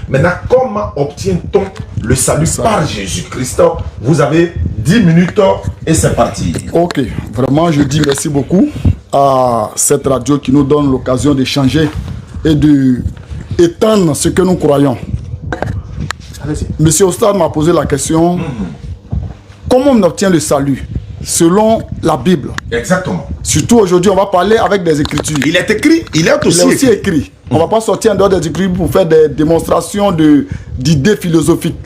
Maintenant, comment obtient-on le salut par Jésus-Christ? Vous avez 10 minutes et c'est parti. Ok, vraiment je dis merci beaucoup à cette radio qui nous donne l'occasion d'échanger et d'étendre ce que nous croyons. Monsieur Ostad m'a posé la question, comment on obtient le salut selon la Bible? Exactement. Surtout aujourd'hui, on va parler avec des écritures. Il est écrit, il est aussi écrit. On ne va pas sortir en dehors des écritures pour faire des démonstrations d'idées philosophiques.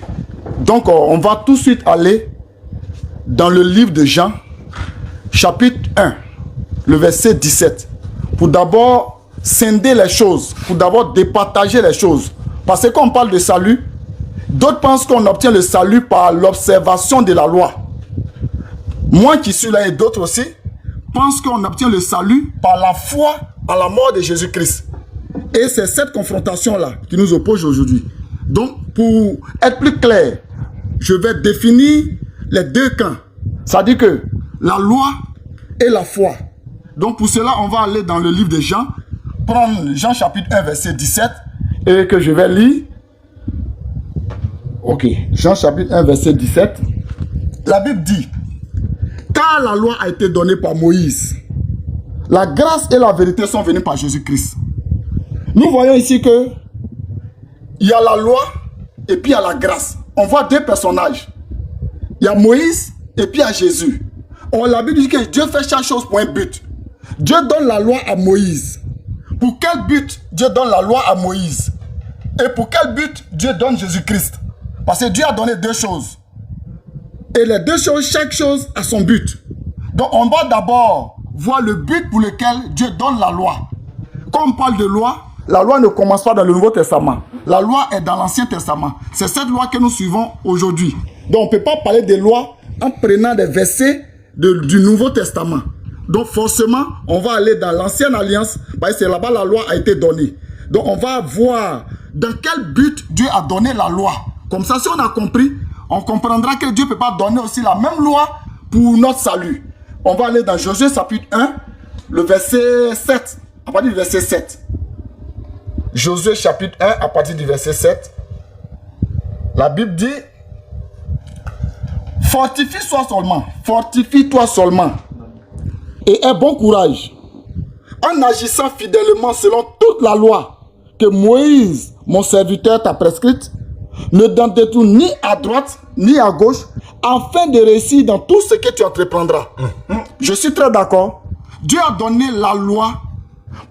Donc, on va tout de suite aller dans le livre de Jean, chapitre 1, le verset 17. Pour d'abord scinder les choses, pour d'abord départager les choses. Parce que quand on parle de salut, d'autres pensent qu'on obtient le salut par l'observation de la loi. Moi qui suis là et d'autres aussi, pensent qu'on obtient le salut par la foi à la mort de Jésus-Christ. Et c'est cette confrontation-là qui nous oppose aujourd'hui. Donc, pour être plus clair, je vais définir les deux camps. C'est-à-dire que la loi et la foi. Donc, pour cela, on va aller dans le livre de Jean, prendre Jean chapitre 1, verset 17, et que je vais lire. Ok, Jean chapitre 1, verset 17. La Bible dit, car la loi a été donnée par Moïse, la grâce et la vérité sont venues par Jésus-Christ. Nous voyons ici que il y a la loi et puis il y a la grâce. On voit deux personnages. Il y a Moïse et puis il y a Jésus. La Bible dit que Dieu fait chaque chose pour un but. Dieu donne la loi à Moïse. Pour quel but Dieu donne la loi à Moïse? Et pour quel but Dieu donne Jésus-Christ? Parce que Dieu a donné deux choses. Et les deux choses, chaque chose a son but. Donc on va d'abord voir le but pour lequel Dieu donne la loi. Quand on parle de loi, la loi ne commence pas dans le Nouveau Testament. La loi est dans l'Ancien Testament. C'est cette loi que nous suivons aujourd'hui. Donc on ne peut pas parler de loi en prenant des versets du Nouveau Testament. Donc forcément, on va aller dans l'Ancienne Alliance, parce que c'est là-bas la loi a été donnée. Donc on va voir dans quel but Dieu a donné la loi. Comme ça, si on a compris, on comprendra que Dieu ne peut pas donner aussi la même loi pour notre salut. On va aller dans Josué chapitre 1, le verset 7, à partir du verset 7. Josué chapitre 1, à partir du verset 7. La Bible dit, fortifie-toi seulement, et aie bon courage, en agissant fidèlement selon toute la loi que Moïse, mon serviteur, t'a prescrite. Ne t'en détourne ni à droite, ni à gauche, afin de réussir dans tout ce que tu entreprendras. Je suis très d'accord. Dieu a donné la loi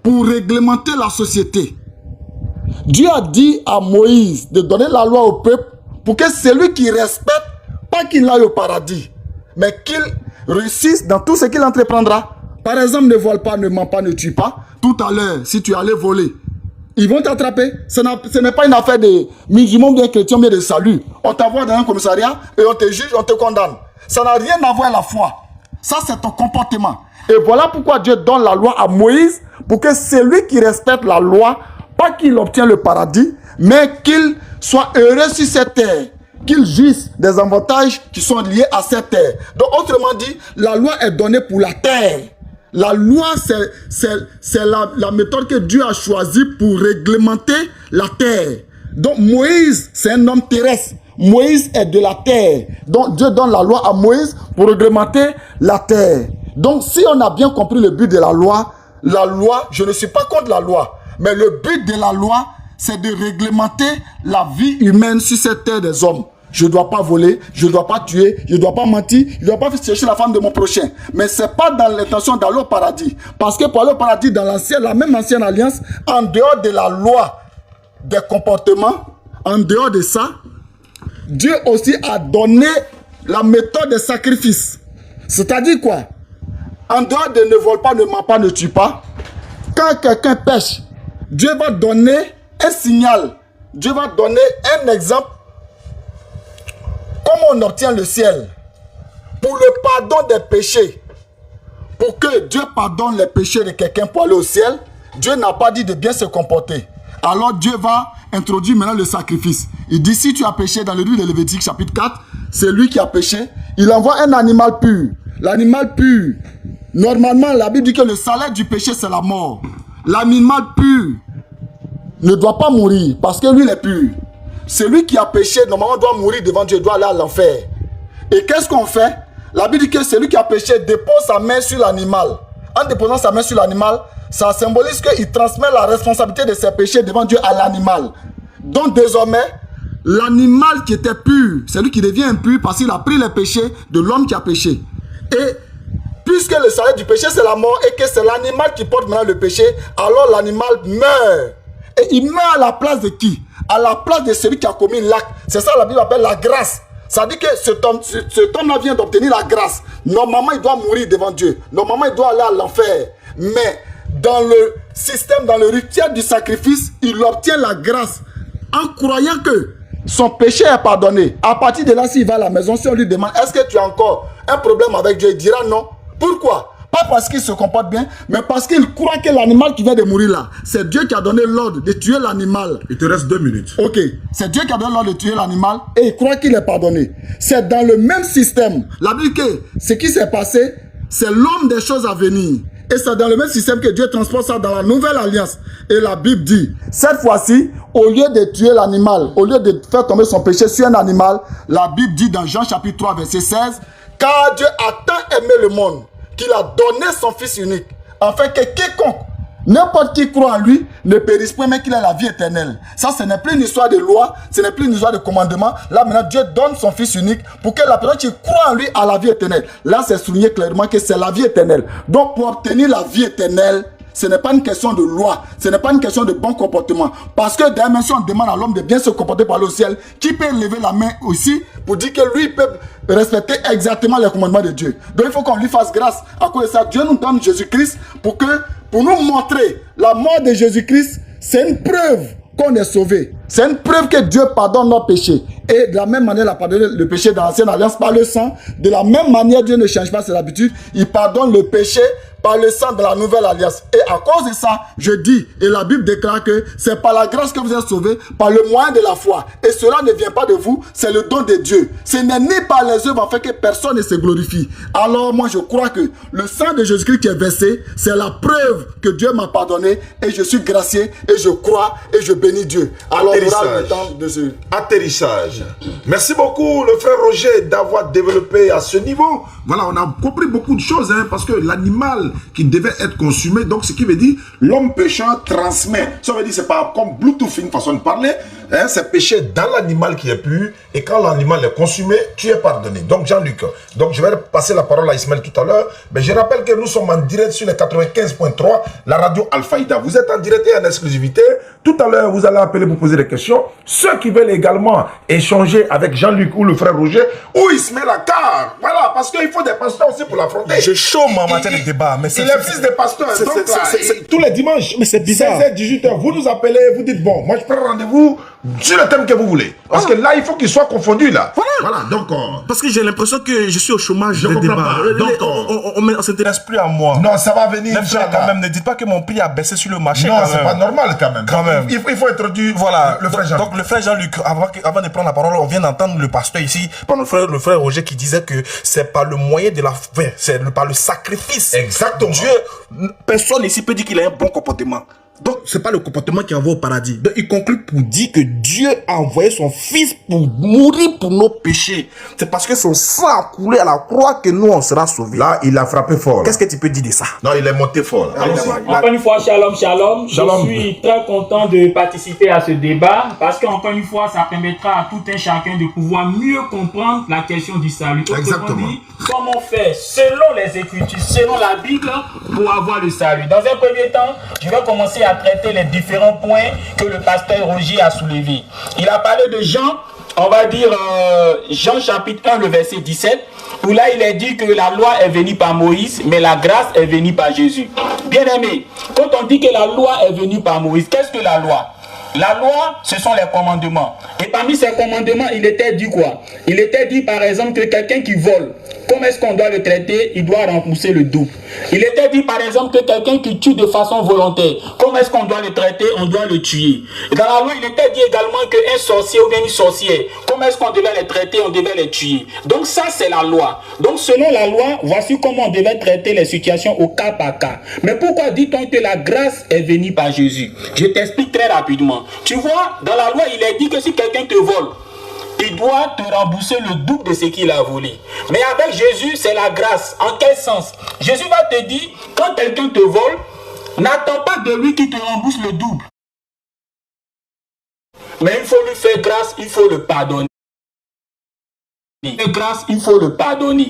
pour réglementer la société. Dieu a dit à Moïse de donner la loi au peuple pour que celui qui respecte, pas qu'il aille au paradis, mais qu'il réussisse dans tout ce qu'il entreprendra. Par exemple, ne vole pas, ne ment pas, ne tue pas. Tout à l'heure, si tu allais voler, ils vont t'attraper. Ce n'est pas une affaire de musulmans, bien chrétiens, bien de salut. On t'envoie dans un commissariat et on te juge, on te condamne. Ça n'a rien à voir avec la foi. Ça, c'est ton comportement. Et voilà pourquoi Dieu donne la loi à Moïse, pour que celui qui respecte la loi, pas qu'il obtienne le paradis, mais qu'il soit heureux sur cette terre, qu'il jouisse des avantages qui sont liés à cette terre. Donc, autrement dit, la loi est donnée pour la terre. La loi, c'est la méthode que Dieu a choisie pour réglementer la terre. Donc, Moïse, c'est un homme terrestre. Moïse est de la terre. Donc, Dieu donne la loi à Moïse pour réglementer la terre. Donc, si on a bien compris le but de la loi, je ne suis pas contre la loi. Mais le but de la loi, c'est de réglementer la vie humaine sur cette terre des hommes. Je ne dois pas voler, je ne dois pas tuer, je ne dois pas mentir, je ne dois pas chercher la femme de mon prochain. Mais ce n'est pas dans l'intention d'aller au paradis. Parce que pour aller au paradis, dans la même ancienne alliance, en dehors de la loi des comportements, en dehors de ça, Dieu aussi a donné la méthode des sacrifices. C'est-à-dire quoi? En dehors de ne vole pas, ne ment pas, ne tue pas, quand quelqu'un pêche, Dieu va donner un signal. Dieu va donner un exemple. Comment on obtient le ciel? Pour le pardon des péchés. Pour que Dieu pardonne les péchés de quelqu'un pour aller au ciel, Dieu n'a pas dit de bien se comporter. Alors Dieu va introduire maintenant le sacrifice. Il dit, si tu as péché dans le livre de Lévitique chapitre 4, c'est lui qui a péché. Il envoie un animal pur. L'animal pur, normalement la Bible dit que le salaire du péché c'est la mort. L'animal pur ne doit pas mourir parce que lui, il est pur. Celui qui a péché, normalement, doit mourir devant Dieu, doit aller à l'enfer. Et qu'est-ce qu'on fait? La Bible dit que celui qui a péché dépose sa main sur l'animal. En déposant sa main sur l'animal, ça symbolise qu'il transmet la responsabilité de ses péchés devant Dieu à l'animal. Donc désormais, l'animal qui était pur, c'est lui qui devient impur parce qu'il a pris les péchés de l'homme qui a péché. Et puisque le salaire du péché c'est la mort et que c'est l'animal qui porte maintenant le péché, alors l'animal meurt. Et il meurt à la place de qui? À la place de celui qui a commis l'acte. C'est ça la Bible appelle la grâce. Ça dit que cet homme-là vient d'obtenir la grâce. Normalement, il doit mourir devant Dieu. Normalement, il doit aller à l'enfer. Mais dans le système, dans le rituel du sacrifice, il obtient la grâce en croyant que son péché est pardonné. À partir de là, s'il va à la maison, si on lui demande, est-ce que tu as encore un problème avec Dieu? Il dira non. Pourquoi? Pas parce qu'il se comporte bien, mais parce qu'il croit que l'animal qui vient de mourir là, c'est Dieu qui a donné l'ordre de tuer l'animal. Il te reste 2 minutes. Ok, c'est Dieu qui a donné l'ordre de tuer l'animal et il croit qu'il est pardonné. C'est dans le même système. La Bible dit que ce qui s'est passé, c'est l'homme des choses à venir. Et c'est dans le même système que Dieu transporte ça dans la nouvelle alliance. Et la Bible dit, cette fois-ci, au lieu de tuer l'animal, au lieu de faire tomber son péché sur un animal, la Bible dit dans Jean chapitre 3, verset 16, car Dieu a tant aimé le monde qu'il a donné son Fils unique, afin que quiconque, n'importe qui croit en lui, ne périsse point, mais qu'il ait la vie éternelle. Ça, ce n'est plus une histoire de loi, ce n'est plus une histoire de commandement. Là, maintenant, Dieu donne son Fils unique pour que la personne qui croit en lui a la vie éternelle. Là, c'est souligné clairement que c'est la vie éternelle. Donc, pour obtenir la vie éternelle, ce n'est pas une question de loi, ce n'est pas une question de bon comportement. Parce que d'ailleurs, si on demande à l'homme de bien se comporter par le ciel, qui peut lever la main aussi pour dire que lui peut respecter exactement les commandements de Dieu. Donc il faut qu'on lui fasse grâce. À cause de ça, Dieu nous donne Jésus-Christ pour nous montrer la mort de Jésus-Christ, c'est une preuve qu'on est sauvé. C'est une preuve que Dieu pardonne nos péchés. Et de la même manière, il a pardonné le péché dans l'ancienne alliance par le sang. De la même manière, Dieu ne change pas ses habitudes. Il pardonne le péché par le sang de la nouvelle alliance. Et à cause de ça, je dis, et la Bible déclare que c'est par la grâce que vous êtes sauvés, par le moyen de la foi. Et cela ne vient pas de vous, c'est le don de Dieu. Ce n'est ni par les œuvres en fait que personne ne se glorifie. Alors moi, je crois que le sang de Jésus-Christ qui est versé, c'est la preuve que Dieu m'a pardonné et je suis gracié et je crois et je bénis Dieu. Alors, il aura le temps de se... Atterrissage. Merci beaucoup, le frère Roger, d'avoir développé à ce niveau. Voilà, on a compris beaucoup de choses, hein, parce que l'animal qui devait être consumé, donc ce qui veut dire l'homme pécheur transmet. Ça veut dire c'est pas comme Bluetooth, une façon de parler, hein, c'est péché dans l'animal qui est pur, et quand l'animal est consumé, tu es pardonné. Donc Jean-Luc, donc je vais passer la parole à Ismaël tout à l'heure, mais je rappelle que nous sommes en direct sur les 95.3, la radio Al-Fayda. Vous êtes en direct et en exclusivité. Tout à l'heure, vous allez appeler pour poser des questions. Ceux qui veulent également échanger avec Jean-Luc ou le frère Roger ou Ismaël Akar, voilà, parce qu'il faut des pasteurs aussi pour l'affronter. Je chôme en matière de débat. Mais il est fils des pasteurs. Donc là, tous les dimanches. Mais c'est bizarre. 16h, 18h, vous nous appelez, vous dites bon, moi je prends rendez-vous sur le thème que vous voulez. Parce que là, il faut qu'il soit confondu là. Voilà, donc. Parce que j'ai l'impression que je suis au chômage des débats. Donc, on ne s'intéresse plus à moi. Non, ça va venir. Même quand même, ne dites pas que mon prix a baissé sur le marché. Non, c'est pas normal quand même. Il faut introduire le frère Jean-Luc. Donc le frère Jean-Luc, avant de prendre la parole, on vient d'entendre le pasteur ici, le frère Roger qui disait que c'est par le moyen de la fin, c'est par le sacrifice. Exactement. Dieu, personne ici peut dire qu'il a un bon comportement. Donc, c'est pas le comportement qui envoie au paradis. Donc, il conclut pour dire que Dieu a envoyé son Fils pour mourir pour nos péchés. C'est parce que son sang a coulé à la croix que nous, on sera sauvés. Là, il a frappé fort. Qu'est-ce que tu peux dire de ça? Non, il est monté fort. Encore une fois, shalom, shalom. Je suis très content de participer à ce débat parce qu'encore une fois, ça permettra à tout un chacun de pouvoir mieux comprendre la question du salut. Exactement. Dit, comment faire selon les Écritures, selon la Bible, pour avoir le salut. Dans un premier temps, je vais commencer à traiter les différents points que le pasteur Roger a soulevés. Il a parlé de Jean, on va dire Jean chapitre 1, le verset 17, où là il est dit que la loi est venue par Moïse, mais la grâce est venue par Jésus. Bien aimé, quand on dit que la loi est venue par Moïse, qu'est-ce que la loi? La loi, ce sont les commandements. Et parmi ces commandements, il était dit quoi? Il était dit par exemple que quelqu'un qui vole comment est-ce qu'on doit le traiter? Il doit rembourser le double. Il était dit par exemple que quelqu'un qui tue de façon volontaire, comment est-ce qu'on doit le traiter? On doit le tuer. Et dans la loi, il était dit également qu'un sorcier ou bien une sorcière, comment est-ce qu'on devait les traiter? On devait les tuer. Donc ça, c'est la loi. Donc selon la loi, voici comment on devait traiter les situations au cas par cas. Mais pourquoi dit-on que la grâce est venue par Jésus? Je t'explique très rapidement. Tu vois, dans la loi, il est dit que si quelqu'un te vole, il doit te rembourser le double de ce qu'il a volé. Mais avec Jésus, c'est la grâce. En quel sens? Jésus va te dire, quand quelqu'un te vole, n'attends pas de lui qu'il te rembourse le double. Mais il faut lui faire grâce, il faut le pardonner. Grâce, il faut le pardonner.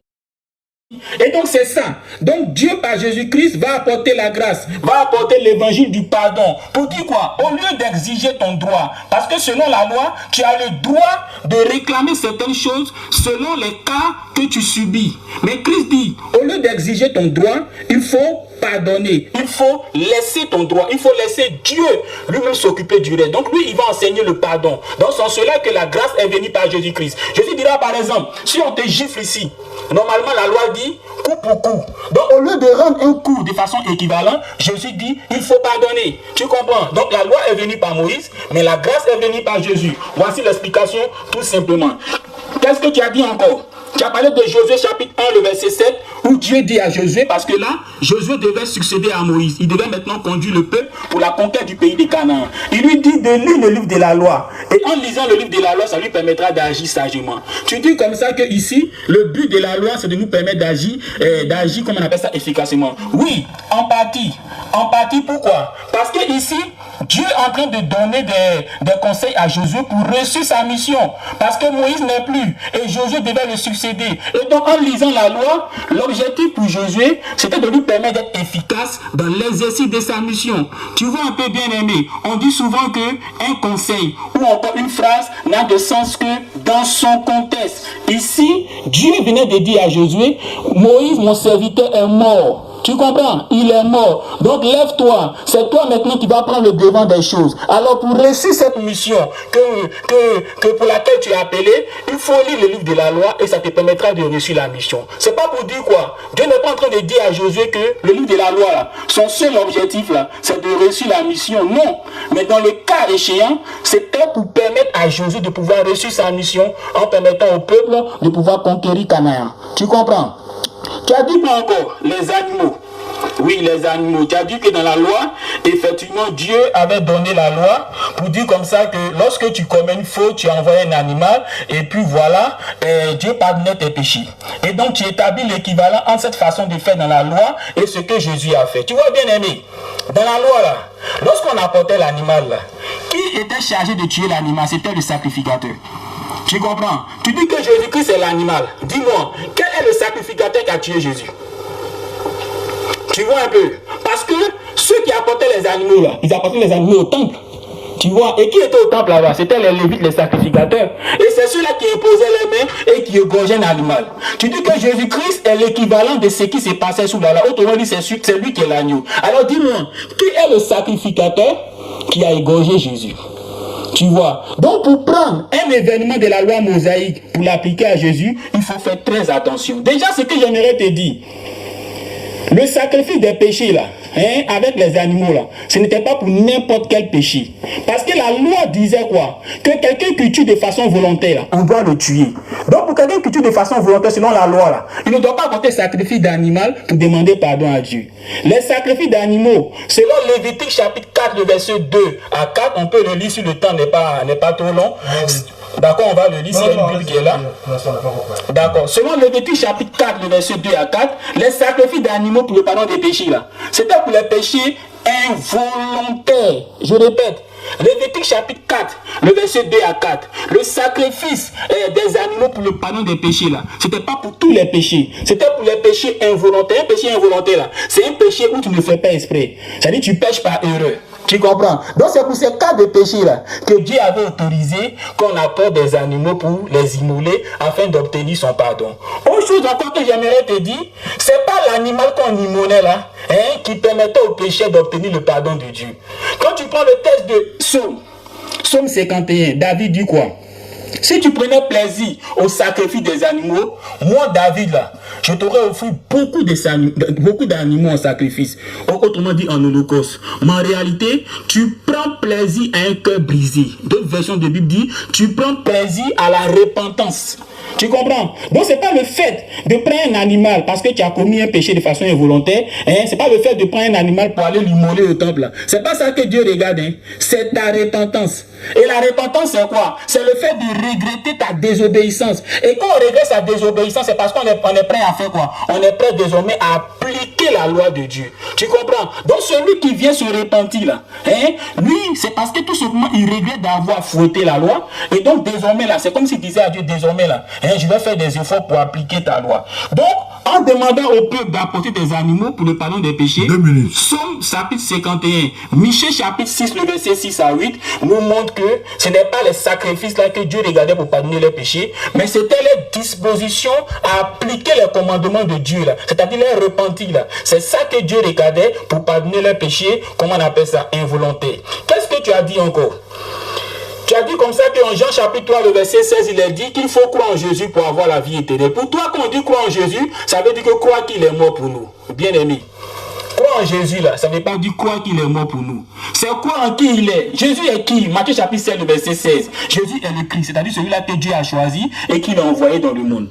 Et donc c'est ça. Donc Dieu par Jésus-Christ va apporter la grâce, va apporter l'évangile du pardon. Pour dire quoi? Au lieu d'exiger ton droit, parce que selon la loi, tu as le droit de réclamer certaines choses selon les cas que tu subis. Mais Christ dit, au lieu d'exiger ton droit, il faut pardonner. Il faut laisser ton droit. Il faut laisser Dieu lui-même s'occuper du reste. Donc lui, il va enseigner le pardon. Donc c'est en cela que la grâce est venue par Jésus-Christ. Jésus dira par exemple, si on te gifle ici, normalement la loi dit coup pour coup. Donc au lieu de rendre un coup de façon équivalente, Jésus dit, il faut pardonner. Tu comprends? Donc la loi est venue par Moïse, mais la grâce est venue par Jésus. Voici l'explication tout simplement. Qu'est-ce que tu as dit encore? Tu as parlé de Josué chapitre 1, le verset 7, où Dieu dit à Josué, parce que là, Josué devait succéder à Moïse. Il devait maintenant conduire le peuple pour la conquête du pays de Canaan. Il lui dit de lire le livre de la loi. Et en lisant le livre de la loi, ça lui permettra d'agir sagement. Tu dis comme ça que ici, le but de la loi, c'est de nous permettre d'agir, comme on appelle ça, efficacement. Oui, en partie. En partie, pourquoi? Parce que ici, Dieu est en train de donner des conseils à Josué pour réussir sa mission. Parce que Moïse n'est plus. Et Josué devait le succéder. Et donc, en lisant la loi, l'objectif pour Josué, c'était de lui permettre d'être efficace dans l'exercice de sa mission. Tu vois un peu bien aimé, on dit souvent qu'un conseil ou encore une phrase n'a de sens que dans son contexte. Ici, Dieu venait de dire à Josué, Moïse, mon serviteur, est mort. Tu comprends? Il est mort. Donc lève-toi. C'est toi maintenant qui vas prendre le devant des choses. Alors pour réussir cette mission que pour laquelle tu es appelé, il faut lire le livre de la loi et ça te permettra de réussir la mission. C'est pas pour dire quoi? Dieu n'est pas en train de dire à Josué que le livre de la loi, là, son seul objectif, là, c'est de réussir la mission. Non. Mais dans le cas échéant, c'était pour permettre à Josué de pouvoir réussir sa mission en permettant au peuple de pouvoir conquérir Canaan. Tu comprends? Tu as dit quoi encore? Les animaux. Oui, les animaux. Tu as dit que dans la loi, effectivement, Dieu avait donné la loi pour dire comme ça que lorsque tu commets une faute, tu envoies un animal et puis voilà, Dieu pardonnait tes péchés. Et donc, tu établis l'équivalent entre cette façon de faire dans la loi et ce que Jésus a fait. Tu vois, bien aimé, dans la loi, là, lorsqu'on apportait l'animal, là, qui était chargé de tuer l'animal? C'était le sacrificateur. Tu comprends? Tu dis que Jésus-Christ est l'animal. Dis-moi, quel est le sacrificateur qui a tué Jésus? Tu vois un peu? Parce que ceux qui apportaient les animaux là, ils apportaient les animaux au temple. Tu vois? Et qui était au temple là-bas? C'était les lévites, les sacrificateurs. Et c'est ceux-là qui imposaient les mains et qui égorgeaient un animal. Tu dis que Jésus-Christ est l'équivalent de ce qui s'est passé sous la loi. Autrement dit, c'est lui qui est l'agneau. Alors dis-moi, qui est le sacrificateur qui a égorgé Jésus? Tu vois? Donc pour prendre un événement de la loi mosaïque pour l'appliquer à Jésus, il faut faire très attention. Déjà, ce que j'aimerais te dire, le sacrifice des péchés là, avec les animaux là, ce n'était pas pour n'importe quel péché. Parce que la loi disait quoi? Que quelqu'un qui tue de façon volontaire, on doit le tuer. Donc pour quelqu'un qui tue de façon volontaire selon la loi là, il ne doit pas apporter sacrifice d'animal pour demander pardon à Dieu. Les sacrifices d'animaux, selon Lévitique chapitre 4, le verset 2 à 4, on peut le lire si le temps n'est pas trop long. D'accord, on va le lire, c'est une Bible qui est là. D'accord. Selon Lévitique chapitre 4, le verset 2 à 4, les sacrifices d'animaux pour le pardon des péchés là, c'était pour les péchés involontaires. Je répète, Lévitique chapitre 4, le verset 2 à 4, le sacrifice des animaux pour le pardon des péchés là, c'était pas pour tous les péchés, c'était pour les péchés involontaires. Un péché involontaire là, c'est un péché où tu ne fais pas exprès. C'est-à-dire tu pêches par erreur. Tu comprends? Donc c'est pour ces cas de péché là que Dieu avait autorisé qu'on apporte des animaux pour les immoler afin d'obtenir son pardon. Autre chose encore que j'aimerais te dire, c'est pas l'animal qu'on immolait là, qui permettait au péché d'obtenir le pardon de Dieu. Quand tu prends le texte de Psaume 51, David dit quoi? Si tu prenais plaisir au sacrifice des animaux, moi David là, je t'aurais offert beaucoup d'animaux en sacrifice. Autrement dit, en holocauste. Mais en réalité, tu prends plaisir à un cœur brisé. D'autres versions de Bible disent, tu prends plaisir à la repentance. Tu comprends? Donc, c'est pas le fait de prendre un animal parce que tu as commis un péché de façon involontaire. Hein? C'est pas le fait de prendre un animal pour aller l'immoler au temple. C'est pas ça que Dieu regarde. Hein? C'est ta repentance. Et la repentance, c'est quoi? C'est le fait de regretter ta désobéissance. Et quand on regrette sa désobéissance, c'est parce qu'on est prêt à faire quoi? On est prêt désormais à appliquer la loi de Dieu. Tu comprends? Donc, celui qui vient se repentir là, hein? Lui, c'est parce que tout simplement, il regrette d'avoir fouetté la loi. Et donc, désormais là, c'est comme s'il disait à Dieu, désormais là, hein, je vais faire des efforts pour appliquer ta loi. Donc, en demandant au peuple d'apporter des animaux pour le pardon des péchés, 2 minutes. Somme chapitre 51, Michée chapitre 6, le verset 6 à 8, nous montre que ce n'est pas les sacrifices là que Dieu regardait pour pardonner les péchés, mais c'était les dispositions à appliquer les commandements de Dieu là, c'est-à-dire les repentis là. C'est ça que Dieu regardait pour pardonner les péchés, comment on appelle ça, involontaire. Qu'est-ce que tu as dit encore? Tu as dit comme ça qu'en Jean chapitre 3, le verset 16, il est dit qu'il faut croire en Jésus pour avoir la vie éternelle. Pour toi, quand on dit croire en Jésus, ça veut dire que croire qu'il est mort pour nous. Bien aimé. Croire en Jésus là, ça ne veut pas dire croire qu'il est mort pour nous. C'est croire en qui il est. Jésus est qui? Matthieu chapitre 7, le verset 16. Jésus est le Christ, c'est-à-dire celui-là que Dieu a choisi et qu'il a envoyé dans le monde.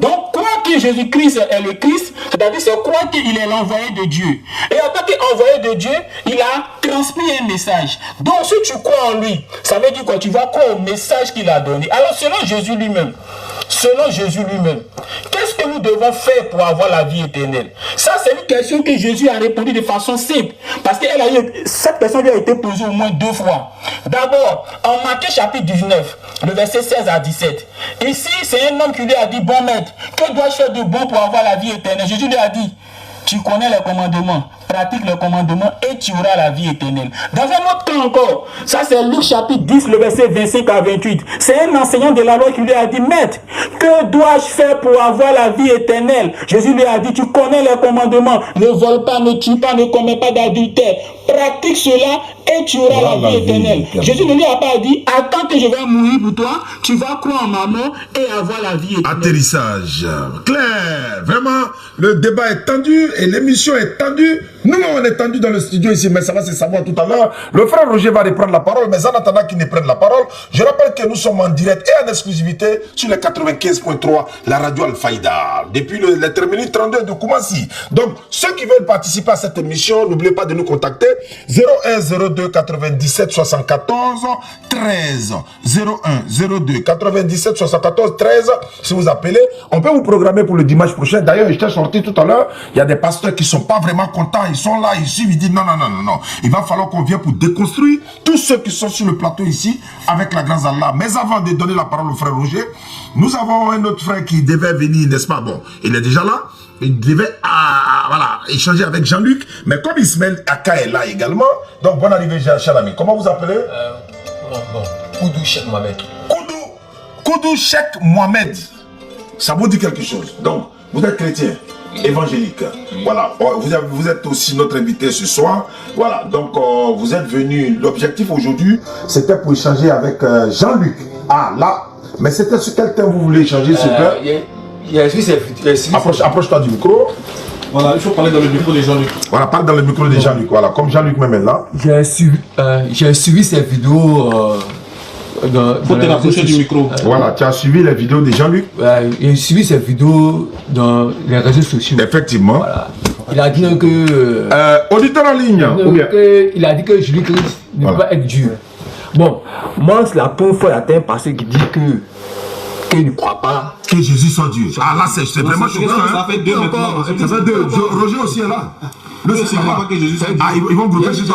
Donc, croire que Jésus-Christ est le Christ, c'est-à-dire c'est croire qu'il est l'envoyé de Dieu. Et en tant qu'envoyé de Dieu, il a transmis un message. Donc, si tu crois en lui, ça veut dire quoi? Tu vas croire au message qu'il a donné. Alors, selon Jésus lui-même, qu'est-ce que nous devons faire pour avoir la vie éternelle? Ça, c'est une question que Jésus a répondu de façon simple. Parce que cette question lui a été posée au moins 2 fois. D'abord, en Matthieu chapitre 19, le verset 16 à 17. Ici, c'est un homme qui lui a dit, bon maître, que dois-je faire de bon pour avoir la vie éternelle? Jésus lui a dit, tu connais les commandements, pratique les commandements et tu auras la vie éternelle. Dans un autre cas encore, ça c'est Luc chapitre 10, le verset 25 à 28. C'est un enseignant de la loi qui lui a dit, maître, que dois-je faire pour avoir la vie éternelle? Jésus lui a dit, tu connais les commandements, ne vole pas, ne tue pas, ne commets pas d'adultère. Pratique cela et tu auras la vie éternelle. Jésus ne lui a pas dit, attends que je vais mourir pour toi, tu vas croire en ma mort et avoir la vie éternelle. Atterrissage clair. Vraiment, le débat est tendu et l'émission est tendue. Nous, on est tendu dans le studio ici, mais ça va se savoir tout à l'heure. Le frère Roger va reprendre la parole, mais en attendant qu'il ne prenne la parole, je rappelle que nous sommes en direct et en exclusivité sur le 95.3, la radio Al-Faïda, depuis le terminus 32 de Koumassi. Donc, ceux qui veulent participer à cette émission, n'oubliez pas de nous contacter 01 02 97 74 13 01 02 97 74 13. Si vous appelez, on peut vous programmer pour le dimanche prochain. D'ailleurs, je t'ai sorti tout à l'heure, il y a des pasteurs qui ne sont pas vraiment contents. Ils sont là, ils suivent, ils disent non. Il va falloir qu'on vienne pour déconstruire tous ceux qui sont sur le plateau ici avec la grâce d'Allah. Mais avant de donner la parole au frère Roger, nous avons un autre frère qui devait venir, n'est-ce pas? Bon, il est déjà là. Il devait voilà, échanger avec Jean-Luc. Mais comme Ismaël Aka est là également, donc bonne arrivée, cher ami. Comment vous appelez? Koudou Cheikh Mohamed. Koudou Cheikh Mohamed. Ça vous dit quelque chose? Donc, vous êtes chrétien, évangélique. Voilà, vous êtes aussi notre invité ce soir. Voilà, donc vous êtes venu. L'objectif aujourd'hui, c'était pour échanger avec Jean-Luc. Ah, là. Mais c'était sur quel thème vous voulez échanger, s'il vous plaît? Approche-toi du micro. Voilà, il faut parler dans le micro de Jean-Luc. Voilà, parle dans le micro de Jean-Luc. Voilà, comme Jean-Luc même est là. J'ai suivi ces vidéos. Faut te rapprocher du micro. Voilà, tu as suivi les vidéos de Jean-Luc? J'ai suivi ces vidéos dans les réseaux sociaux. Effectivement. Voilà. Il a dit que. Auditeur en ligne. Il a dit que Jésus-Christ ne peut pas être Dieu. Bon, moi, c'est la première fois qu'il y a un pasteur qui dit qu'il ne croit pas que Jésus soit Dieu. Ah là, c'est vraiment choquant. Ça fait 2 maintenant. Ça fait 2. Roger aussi est là. Lui aussi, il ne croit pas que Jésus soit Dieu. Ah, ils vont grouper sur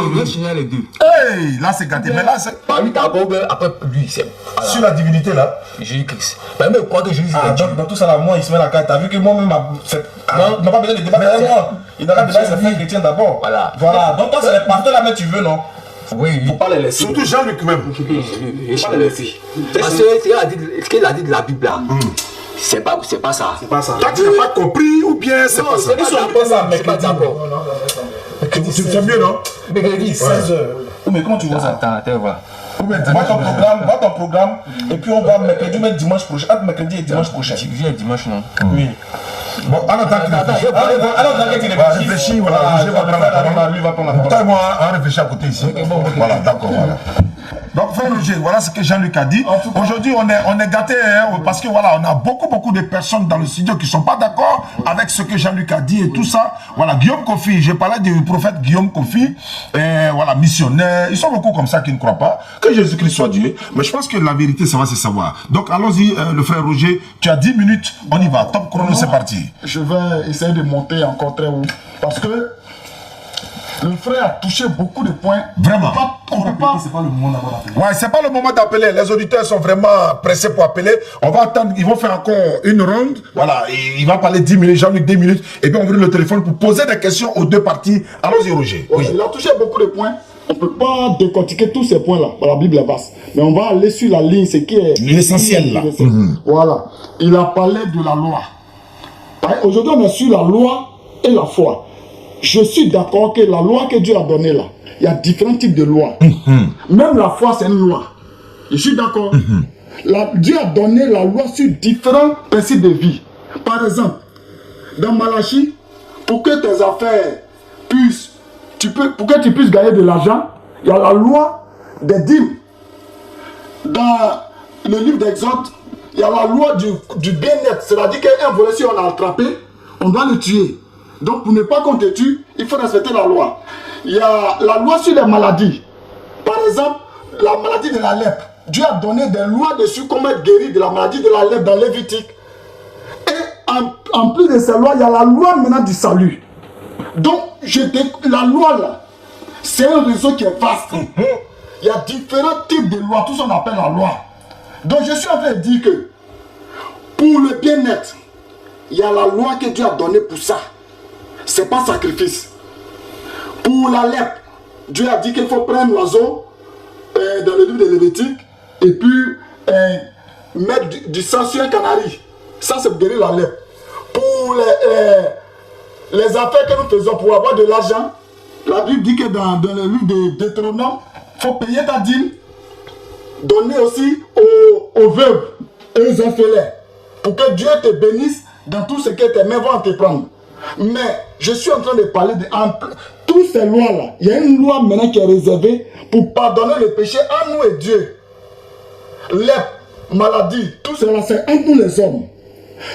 les deux. Hey, là, c'est gâté. Mais là, c'est. Lui, d'abord, après lui, c'est. Sur la divinité, là. Jésus-Christ. Mais il croit que Jésus est Dieu. Dans tout ça, là, moi, il se met la carte. T'as vu que moi-même, il n'a pas besoin de débattre avec moi. Il n'a pas besoin de se faire chrétien d'abord. Voilà. Donc, toi, c'est les pasteurs là, mais tu veux, non? Oui, faut pas les laisser. Surtout Jean-Luc même. Faut pas les laisser. Parce que ce qu'il a dit de la Bible là, c'est pas ça. C'est pas ça. Toi, tu n'as pas compris ou bien c'est pas ça? C'est pas d'accord. Tu fais mieux, non? Mercredi, 16h. Mais comment tu vois ça? Attends, voilà. Va ton programme, et puis on va mercredi, mais dimanche prochain. Entre mercredi et dimanche prochain. Tu viens dimanche, non? Oui. Bon, en attendant qu'il réfléchit, voilà, Roger va prendre la parole. Lui va prendre la parole. Toi et moi, on réfléchit à côté ici. Voilà, d'accord, voilà. Donc, frère Roger, voilà ce que Jean-Luc a dit. Aujourd'hui, on est gâtés, hein, parce que voilà, on a beaucoup de personnes dans le studio qui ne sont pas d'accord avec ce que Jean-Luc a dit et tout ça. Voilà, Guillaume Kofi, j'ai parlé du prophète Guillaume Kofi, voilà, missionnaire. Ils sont beaucoup comme ça qui ne croient pas que Jésus-Christ soit Dieu. Mais je pense que la vérité, ça va se savoir. Donc, allons-y, le frère Roger, tu as 10 minutes, on y va. Top chrono, c'est parti. Je vais essayer de monter encore très haut. Parce que le frère a touché beaucoup de points. Vraiment. On peut pas. C'est pas le moment d'avoir appelé. Ouais, c'est pas le moment d'appeler. Les auditeurs sont vraiment pressés pour appeler. On va attendre, ils vont faire encore une ronde. Voilà, il va parler 10 minutes, Jean-Luc 10 minutes. Et puis on ouvrir le téléphone pour poser des questions aux deux parties. Allons-y, Roger. Oui. Il a touché beaucoup de points. On ne peut pas décortiquer tous ces points-là. La Bible est vaste. Mais on va aller sur la ligne, ce qui est l'essentiel là. Voilà. Il a parlé de la loi. Aujourd'hui, on est sur la loi et la foi. Je suis d'accord que la loi que Dieu a donnée là, il y a différents types de lois. Même la foi, c'est une loi. Je suis d'accord. Dieu a donné la loi sur différents principes de vie. Par exemple, dans Malachie, pour que tes affaires puissent, pour que tu puisses gagner de l'argent, il y a la loi des dîmes. Dans le livre d'Exode, il y a la loi du bien-être. C'est-à-dire qu'un voleur, si on l'a attrapé, on doit le tuer. Donc, pour ne pas qu'on te tue, il faut respecter la loi. Il y a la loi sur les maladies. Par exemple, la maladie de la lèpre. Dieu a donné des lois dessus, comment être guéri de la maladie de la lèpre dans Lévitique. Et en plus de ces lois, il y a la loi maintenant du salut. Donc, la loi là, c'est un réseau qui est vaste. Il y a différents types de lois, tout ça on appelle la loi. Donc, je suis en train de dire que pour le bien-être, il y a la loi que Dieu a donnée pour ça. C'est pas sacrifice. Pour la lèpre, Dieu a dit qu'il faut prendre l'oiseau dans le livre de Lévitique et puis mettre du sang sur un canari. Ça, c'est pour guérir la lèpre. Pour les affaires que nous faisons pour avoir de l'argent, la Bible dit que dans le livre de Deutéronome, il faut payer ta dîme, donner aussi aux veuves et aux orphelins pour que Dieu te bénisse dans tout ce que tes mains vont te prendre. Mais je suis en train de parler de toutes ces lois-là. Il y a une loi maintenant qui est réservée pour pardonner le péché en nous et Dieu. Lèpre, maladie, tout cela c'est entre nous les hommes.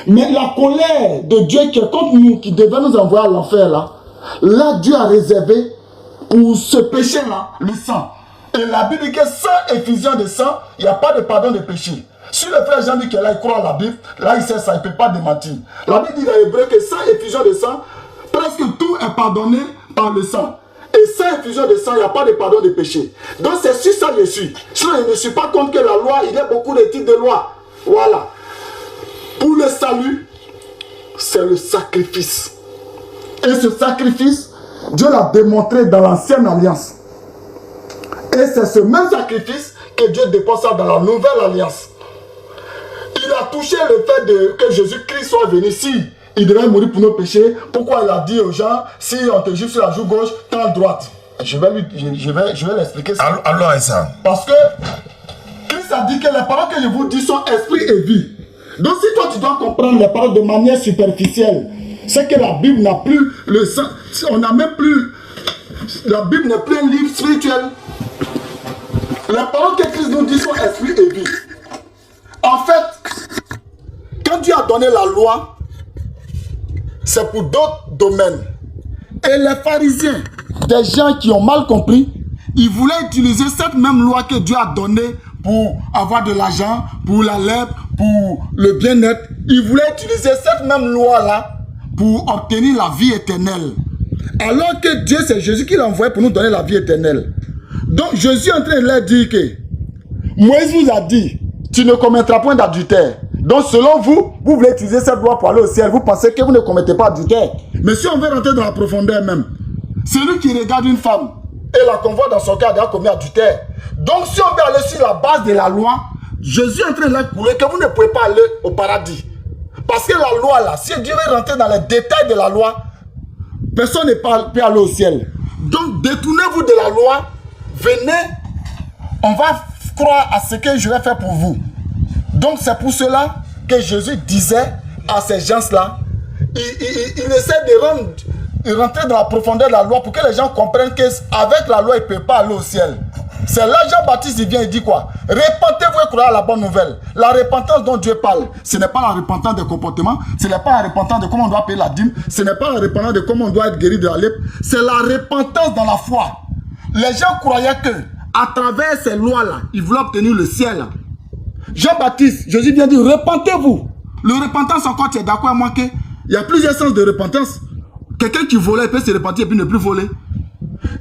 Mais la colère de Dieu qui est contre nous, qui devait nous envoyer à l'enfer là Dieu a réservé pour ce péché-là le sang. Et la Bible dit que sans effusion de sang, il n'y a pas de pardon de péché. Si le frère Jean dit qu'il croit à la Bible, là il sait ça, il ne peut pas démentir. La Bible dit dans l'hébreu que sans effusion de sang, presque tout est pardonné par le sang. Et sans effusion de sang, il n'y a pas de pardon de péché. Donc c'est sur ça que je suis. Sinon je ne suis pas contre que la loi, il y a beaucoup de types de lois. Voilà. Pour le salut, c'est le sacrifice. Et ce sacrifice, Dieu l'a démontré dans l'ancienne alliance. Et c'est ce même sacrifice que Dieu dépose dans la nouvelle alliance. Il a touché le fait que Jésus-Christ soit venu. Si il devait mourir pour nos péchés, pourquoi il a dit aux gens, si on te juge sur la joue gauche, tends droite. Je vais l'expliquer ça. Alors, ça. Parce que Christ a dit que les paroles que je vous dis sont esprit et vie. Donc si toi tu dois comprendre les paroles de manière superficielle, c'est que la Bible n'a plus le sang. On n'a même plus. La Bible n'est plus un livre spirituel. Les paroles que Christ nous dit sont esprit et vie. En fait, quand Dieu a donné la loi, c'est pour d'autres domaines. Et les pharisiens, des gens qui ont mal compris, ils voulaient utiliser cette même loi que Dieu a donnée pour avoir de l'argent, pour la lèpre, pour le bien-être. Ils voulaient utiliser cette même loi-là pour obtenir la vie éternelle. Alors que Dieu, c'est Jésus qui l'a envoyé pour nous donner la vie éternelle. Donc Jésus est en train de leur dire que Moïse vous a dit, tu ne commettras point d'adultère. Donc selon vous, vous voulez utiliser cette loi pour aller au ciel. Vous pensez que vous ne commettez pas d'adultère. Mais si on veut rentrer dans la profondeur même, celui qui regarde une femme et la convoite dans son cœur a commis adultère. Donc si on veut aller sur la base de la loi, Jésus est en train de leur couler que vous ne pouvez pas aller au paradis. Parce que la loi là, si Dieu veut rentrer dans les détails de la loi, personne ne peut aller au ciel. Donc détournez-vous de la loi, venez, on va croire à ce que je vais faire pour vous. Donc c'est pour cela que Jésus disait à ces gens-là il essaie de rentrer dans la profondeur de la loi pour que les gens comprennent qu'avec la loi, il ne peut pas aller au ciel. C'est là Jean-Baptiste, il vient et dit quoi? Repentez-vous et croyez à la bonne nouvelle. La repentance dont Dieu parle, ce n'est pas la repentance des comportements, ce n'est pas la repentance de comment on doit payer la dîme, ce n'est pas la repentance de comment on doit être guéri de la lèpre, c'est la repentance dans la foi. Les gens croyaient que à travers ces lois-là, ils voulaient obtenir le ciel. Jean-Baptiste, Jésus vient dire, repentez-vous. Le repentance encore, tu es d'accord avec moi qu'il y a plusieurs sens de repentance. Quelqu'un qui volait peut se repentir et puis ne plus voler.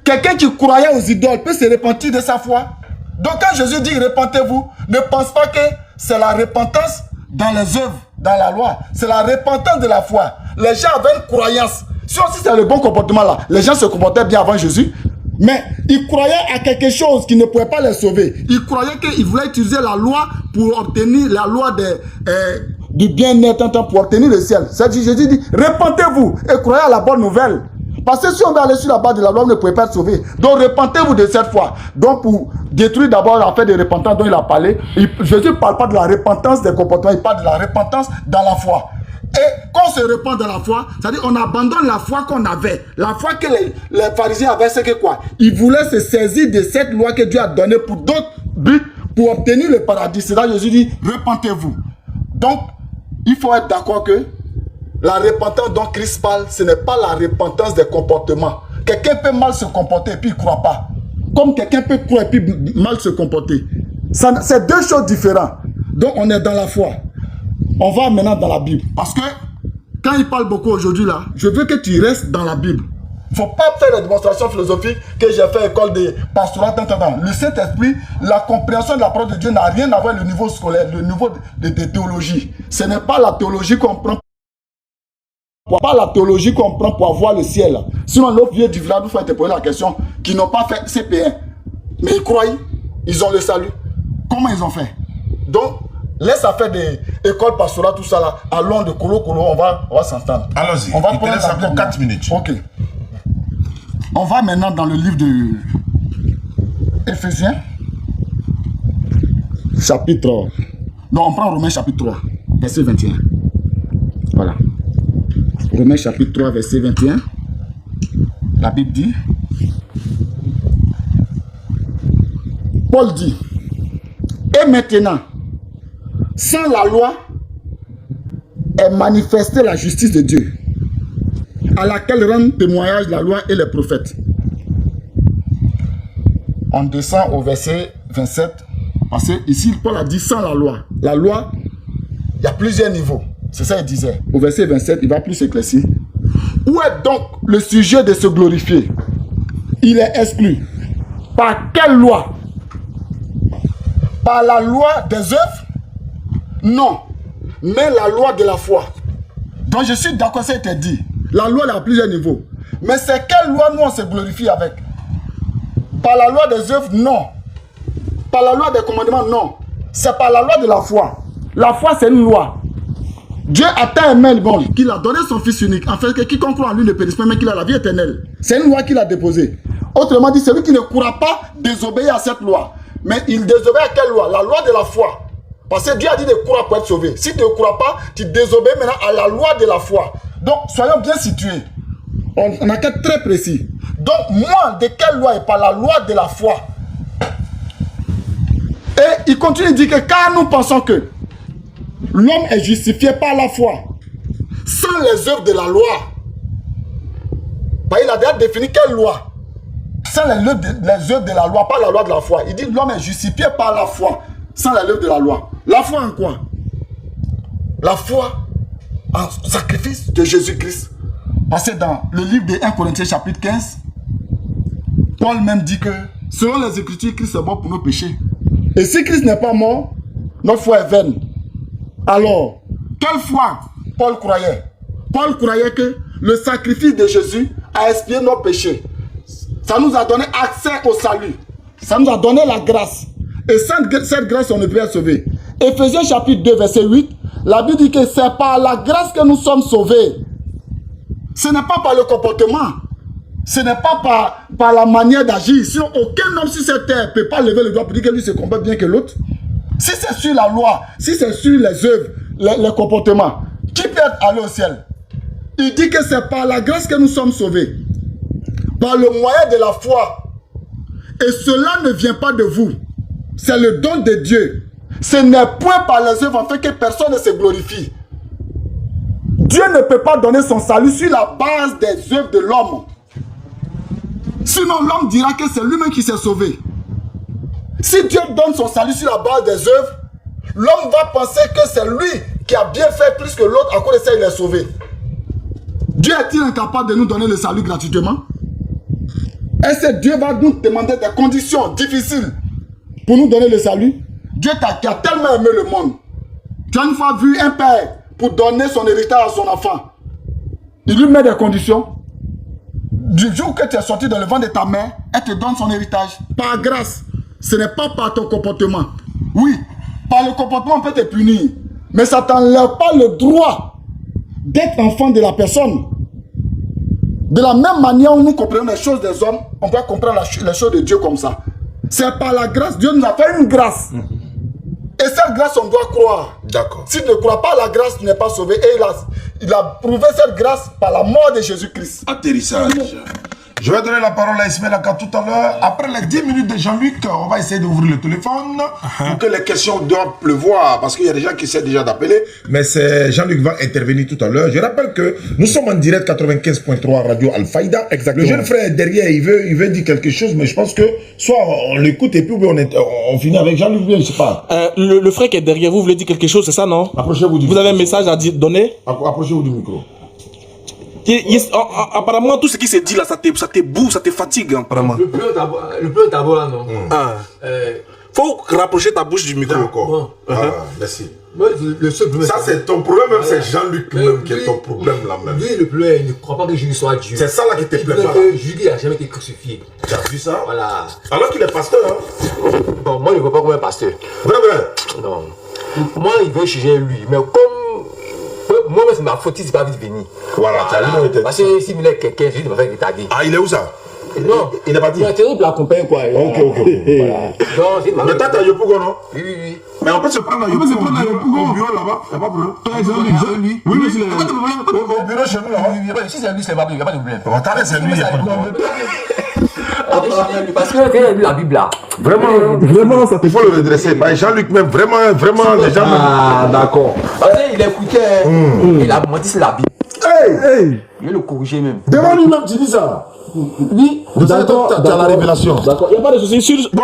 Quelqu'un qui croyait aux idoles peut se repentir de sa foi. Donc quand Jésus dit repentez-vous, ne pense pas que c'est la repentance dans les œuvres, dans la loi. C'est la repentance de la foi. Les gens avaient une croyance. Si aussi c'est le bon comportement là, les gens se comportaient bien avant Jésus. Mais ils croyaient à quelque chose qui ne pouvait pas les sauver. Ils croyaient qu'ils voulaient utiliser la loi pour obtenir la loi du bien-être pour obtenir le ciel. C'est-à-dire Jésus dit, repentez-vous et croyez à la bonne nouvelle. Parce que si on va aller sur la base de la loi, on ne pouvait pas être sauvé. Donc repentez-vous de cette foi. Donc pour détruire d'abord l'affaire de repentance dont il a parlé, Jésus ne parle pas de la repentance des comportements, il parle de la repentance dans la foi. Et quand on se repent dans la foi, c'est-à-dire on abandonne la foi qu'on avait. La foi que les pharisiens avaient, c'est que quoi? Ils voulaient se saisir de cette loi que Dieu a donnée pour d'autres buts, pour obtenir le paradis. C'est là que Jésus dit, repentez-vous. Donc, il faut être d'accord que la repentance dont Christ parle, ce n'est pas la repentance des comportements. Quelqu'un peut mal se comporter et puis il ne croit pas. Comme quelqu'un peut croire et puis mal se comporter. C'est deux choses différentes. Donc, on est dans la foi. On va maintenant dans la Bible. Parce que quand il parle beaucoup aujourd'hui là, je veux que tu restes dans la Bible. Il ne faut pas faire la démonstration philosophique que j'ai fait école de pastorat. Le Saint-Esprit, la compréhension de la parole de Dieu n'a rien à voir avec le niveau scolaire, le niveau de théologie. Ce n'est pas la théologie qu'on prend. Pas la théologie qu'on prend pour avoir le ciel. Sinon, l'autre vieux du village vous fait te poser la question, qui n'ont pas fait CP1. Mais ils croient, ils ont le salut. Comment ils ont fait? Donc, laisse à faire des écoles pastorales, tout ça là. Allons de colo, on va s'entendre. Allons-y. On va il te reste encore 4 minutes. Ok. On va maintenant dans le livre de Éphésiens. Chapitre. Non, on prend Romains chapitre 3, verset 21. Voilà. Romains chapitre 3, verset 21. La Bible dit. Paul dit. Et maintenant, sans la loi, est manifestée la justice de Dieu, à laquelle rendent témoignage la loi et les prophètes. On descend au verset 27, parce que ici, Paul a dit sans la loi. La loi, il y a plusieurs niveaux. C'est ça qu'il disait. Au verset 27, il va plus s'éclaircir. Où est donc le sujet de se glorifier? Il est exclu. Par quelle loi? Par la loi des œuvres? Non. Mais la loi de la foi. Donc je suis d'accord, ça a été dit. La loi elle a plusieurs niveaux. Mais c'est quelle loi nous on se glorifie avec? Par la loi des œuvres? Non. Par la loi des commandements? Non. C'est par la loi de la foi. La foi c'est une loi. Dieu a tant aimé le monde qu'il a donné son fils unique, afin que quiconque croit en lui ne périsse pas, mais qu'il a la vie éternelle. C'est une loi qu'il a déposée. Autrement dit, celui qui ne croit pas désobéir à cette loi. Mais il désobéit à quelle loi? La loi de la foi. Parce que Dieu a dit de croire pour être sauvé. Si tu ne crois pas, tu désobéis maintenant à la loi de la foi. Donc, soyons bien situés. On a qu'à être très précis. Donc, moi, de quelle loi? Et par la loi de la foi. Et il continue de dire que car nous pensons que l'homme est justifié par la foi, sans les œuvres de la loi. Il a déjà défini quelle loi? Sans les œuvres de la loi, pas la loi de la foi. Il dit l'homme est justifié par la foi, sans les œuvres de la loi. La foi en quoi? La foi en sacrifice de Jésus-Christ. Parce que dans le livre de 1 Corinthiens chapitre 15, Paul même dit que selon les Écritures, Christ est mort pour nos péchés. Et si Christ n'est pas mort, notre foi est vaine. Alors, quelle foi Paul croyait? Paul croyait que le sacrifice de Jésus a expié nos péchés. Ça nous a donné accès au salut. Ça nous a donné la grâce. Et sans cette grâce, on ne peut être sauvé. Éphésiens chapitre 2, verset 8, la Bible dit que c'est par la grâce que nous sommes sauvés. Ce n'est pas par le comportement. Ce n'est pas par la manière d'agir. Sinon, aucun homme sur cette terre ne peut pas lever le doigt pour dire que lui se comporte bien que l'autre. Si c'est sur la loi, si c'est sur les œuvres, les comportements, qui peut aller au ciel? Il dit que c'est par la grâce que nous sommes sauvés. Par le moyen de la foi. Et cela ne vient pas de vous. C'est le don de Dieu. Ce n'est point par les œuvres afin que personne ne se glorifie. Dieu ne peut pas donner son salut sur la base des œuvres de l'homme. Sinon l'homme dira que c'est lui-même qui s'est sauvé. Si Dieu donne son salut sur la base des œuvres, l'homme va penser que c'est lui qui a bien fait plus que l'autre, à cause de ça il est sauvé. Dieu est-il incapable de nous donner le salut gratuitement? Est-ce que Dieu va nous demander des conditions difficiles pour nous donner le salut? Dieu qui a tellement aimé le monde. Tu as une fois vu un père pour donner son héritage à son enfant. Il lui met des conditions. Du jour que tu es sorti dans le ventre de ta mère, elle te donne son héritage. Par grâce. Ce n'est pas par ton comportement. Oui, par le comportement on peut te punir. Mais ça ne t'enlève pas le droit d'être enfant de la personne. De la même manière où nous comprenons les choses des hommes, on peut comprendre les choses de Dieu comme ça. C'est par la grâce. Dieu nous a fait une grâce. Et cette grâce, on doit croire. D'accord. Si tu ne crois pas à la grâce, tu n'es pas sauvé. Et il a prouvé cette grâce par la mort de Jésus-Christ. Atterrissage. Je vais donner la parole à Ismaël Aka tout à l'heure. Après les 10 minutes de Jean-Luc, on va essayer d'ouvrir le téléphone pour que les questions doivent pleuvoir. Parce qu'il y a des gens qui essaient déjà d'appeler. Mais c'est Jean-Luc va intervenir tout à l'heure. Je rappelle que nous sommes en direct 95.3 Radio Al-Faïda. Exactement. Le jeune frère derrière, il veut dire quelque chose, mais je pense que soit on l'écoute et puis on finit avec Jean-Luc, je ne sais pas. Le frère qui est derrière vous voulez dire quelque chose, c'est ça, non? Approchez-vous du micro. Vous avez un message à donner? Approchez-vous du micro. Apparemment, tout ce qui s'est dit là, ça te boue, ça te fatigue, apparemment. Le bleu d'abord là, non? Faut rapprocher ta bouche du micro. D'accord. Merci. Moi, le seul problème. Ça, c'est ton problème, même c'est Jean-Luc même qui est ton problème là même. Lui, le problème, il ne croit pas que Jésus soit Dieu. C'est ça là qui te plaît pas. Jésus n'a jamais été crucifié. Tu as vu ça? Voilà. Alors qu'il est pasteur, hein? Bon, moi, je ne vois pas comme un pasteur. Vrai. Non. Moi, il veut changer lui. Mais comme. Moi, c'est ma faute, il n'est pas vite venu. Voilà, tu as vu, non? Parce que s'il venait quelqu'un, Jésus va faire retarder. Ah, il est où ça? Non. Il n'est pas dit. Il est terrible pour l'accompagner, quoi. Ok. Voilà. Donc, c'est ma. Mais toi, tu as Yopougon, non? Oui. Mais on peut se prendre à Yopougon au bureau là-bas. Il n'y a pas de problème. Par exemple, lui. Oui, c'est au bureau chez nous là-bas. Si c'est lui, c'est pas il n'y a pas de problème. On t'arrête, c'est lui, il n'y a pas de problème. Parce que quand il a lu la Bible là. Vraiment, ça te faut le redresser. Bah, Jean-Luc même, vraiment, les gens. Ah, d'accord. Parce qu'il écoutait, il a menti sur la Bible. Hey! Il veut le corriger même. Devant lui-même, tu dis ça. Oui, tu as la révélation. D'accord, il n'y a pas de souci sur. Bon.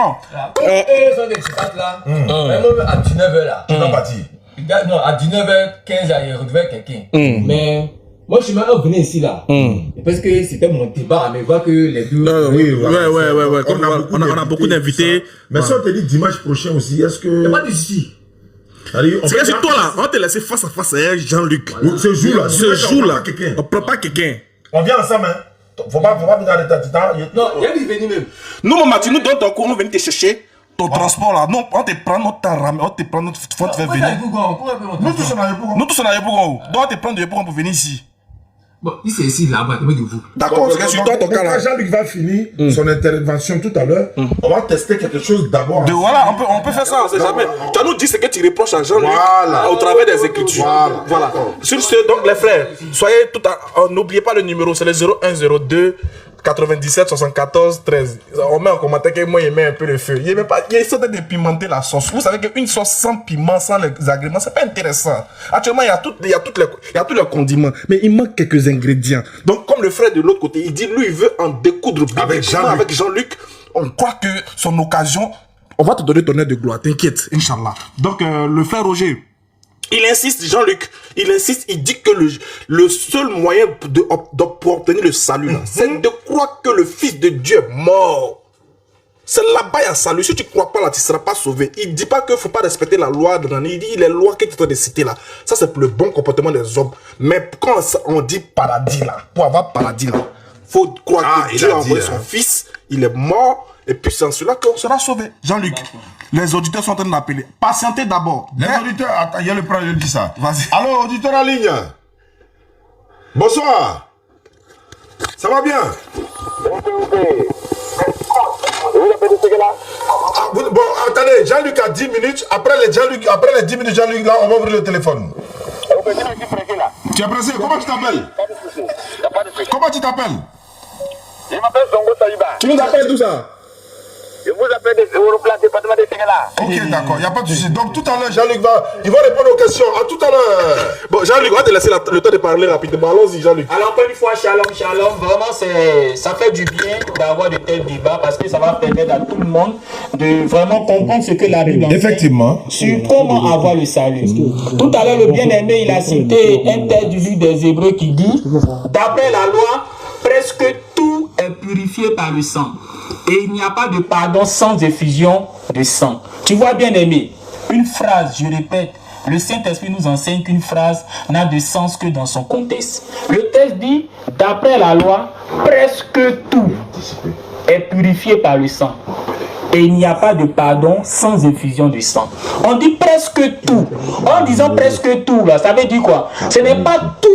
Eux sont des psychiatres là. Même à 19h là. Tu n'as pas dit. Non, à 19h15, il retrouvait quelqu'un. Mais. Moi, je suis maintenant venu ici là. Parce que c'était mon débat, mais voit que les deux. Oui. On a beaucoup d'invités. Mais si on te dit dimanche prochain aussi, est-ce que. Il n'y a pas de souci. C'est que c'est toi là, on va te laisser face à face à Jean-Luc. Ce jour-là, on prend pas quelqu'un. On vient ensemble, hein. Faut pas venir dans l'état du temps. Non, il y a des venus même. Nous, maman, tu nous donnes ton cours, on vient te chercher. Ton transport là, non, on te prend notre temps, on te prend notre faut te faire venir. Nous tous on a Yopougon. Nous tous on a Yopougon. Donc on te prend de Yopougon pour venir ici. Bon, il c'est ici là-bas, de vous. D'accord, c'est que sur toi ton cas là. Jean-Luc va finir son intervention tout à l'heure. On va tester quelque chose d'abord. Voilà, on peut faire ça, on sait jamais. Tu vas nous dire ce que tu reproches à Jean-Luc au travers des Écritures. Voilà. Sur ce, donc les frères, soyez tout à. N'oubliez pas le numéro, c'est le 0102 97 74 13. On met en commentaire que moi il met un peu le feu. Il essaie de pimenter la sauce. Vous savez qu'une sauce sans piment, sans les agréments, c'est pas intéressant. Actuellement, il y a tous les condiments, mais il manque quelques ingrédients. Donc, comme le frère de l'autre côté, il dit, lui, il veut en découdre avec Jean-Luc. On croit que son occasion, on va te donner ton aide de gloire, t'inquiète, Inch'Allah. Donc, le frère Roger, il insiste, Jean-Luc, il dit que le seul moyen pour obtenir le salut, c'est de croire que le Fils de Dieu est mort. C'est là-bas, il y a salut. Si tu ne crois pas là, tu ne seras pas sauvé. Il ne dit pas qu'il ne faut pas respecter la loi de l'année. Il dit les lois qu'il est en train de citer là. Ça, c'est pour le bon comportement des hommes. Mais quand on dit paradis là, pour avoir paradis là, il faut croire que Dieu a envoyé son Fils, il est mort. Et puis c'est en cela qu'on sera sauvé. Jean-Luc, les auditeurs sont en train d'appeler. Patientez d'abord. Les auditeurs, attends, il y a le plan, je dis ça. Vas-y. Allô, auditeur en ligne. Bonsoir. Ça va bien? Bon, attendez, Jean-Luc a 10 minutes. Après les 10 minutes, Jean-Luc, là, on va ouvrir le téléphone. Tu es pressé? Comment tu t'appelles? Comment tu t'appelles? Je m'appelle Zongo Saliba. Tu nous appelles d'où ça? Je vous appelle des Européens, département de Sénégal. Ok, d'accord, il n'y a pas de souci. Donc tout à l'heure, Jean-Luc il va répondre aux questions. À tout à l'heure. Bon, Jean-Luc, on va te laisser le temps de parler rapidement. Allons-y, Jean-Luc. Alors, encore une fois, shalom, shalom. Vraiment, ça fait du bien d'avoir de tels débats parce que ça va permettre à tout le monde de vraiment comprendre ce que la Bible enseigne. Effectivement. Sur comment avoir le salut. Tout à l'heure, le bien-aimé, il a cité un texte du livre des Hébreux qui dit, d'après la loi, presque tout est purifié par le sang. Et il n'y a pas de pardon sans effusion de sang. Tu vois, bien-aimé, une phrase, je répète, le Saint-Esprit nous enseigne qu'une phrase n'a de sens que dans son contexte. Le texte dit, d'après la loi, presque tout est purifié par le sang. Et il n'y a pas de pardon sans effusion de sang. On dit presque tout. En disant presque tout, là, ça veut dire quoi? Ce n'est pas tout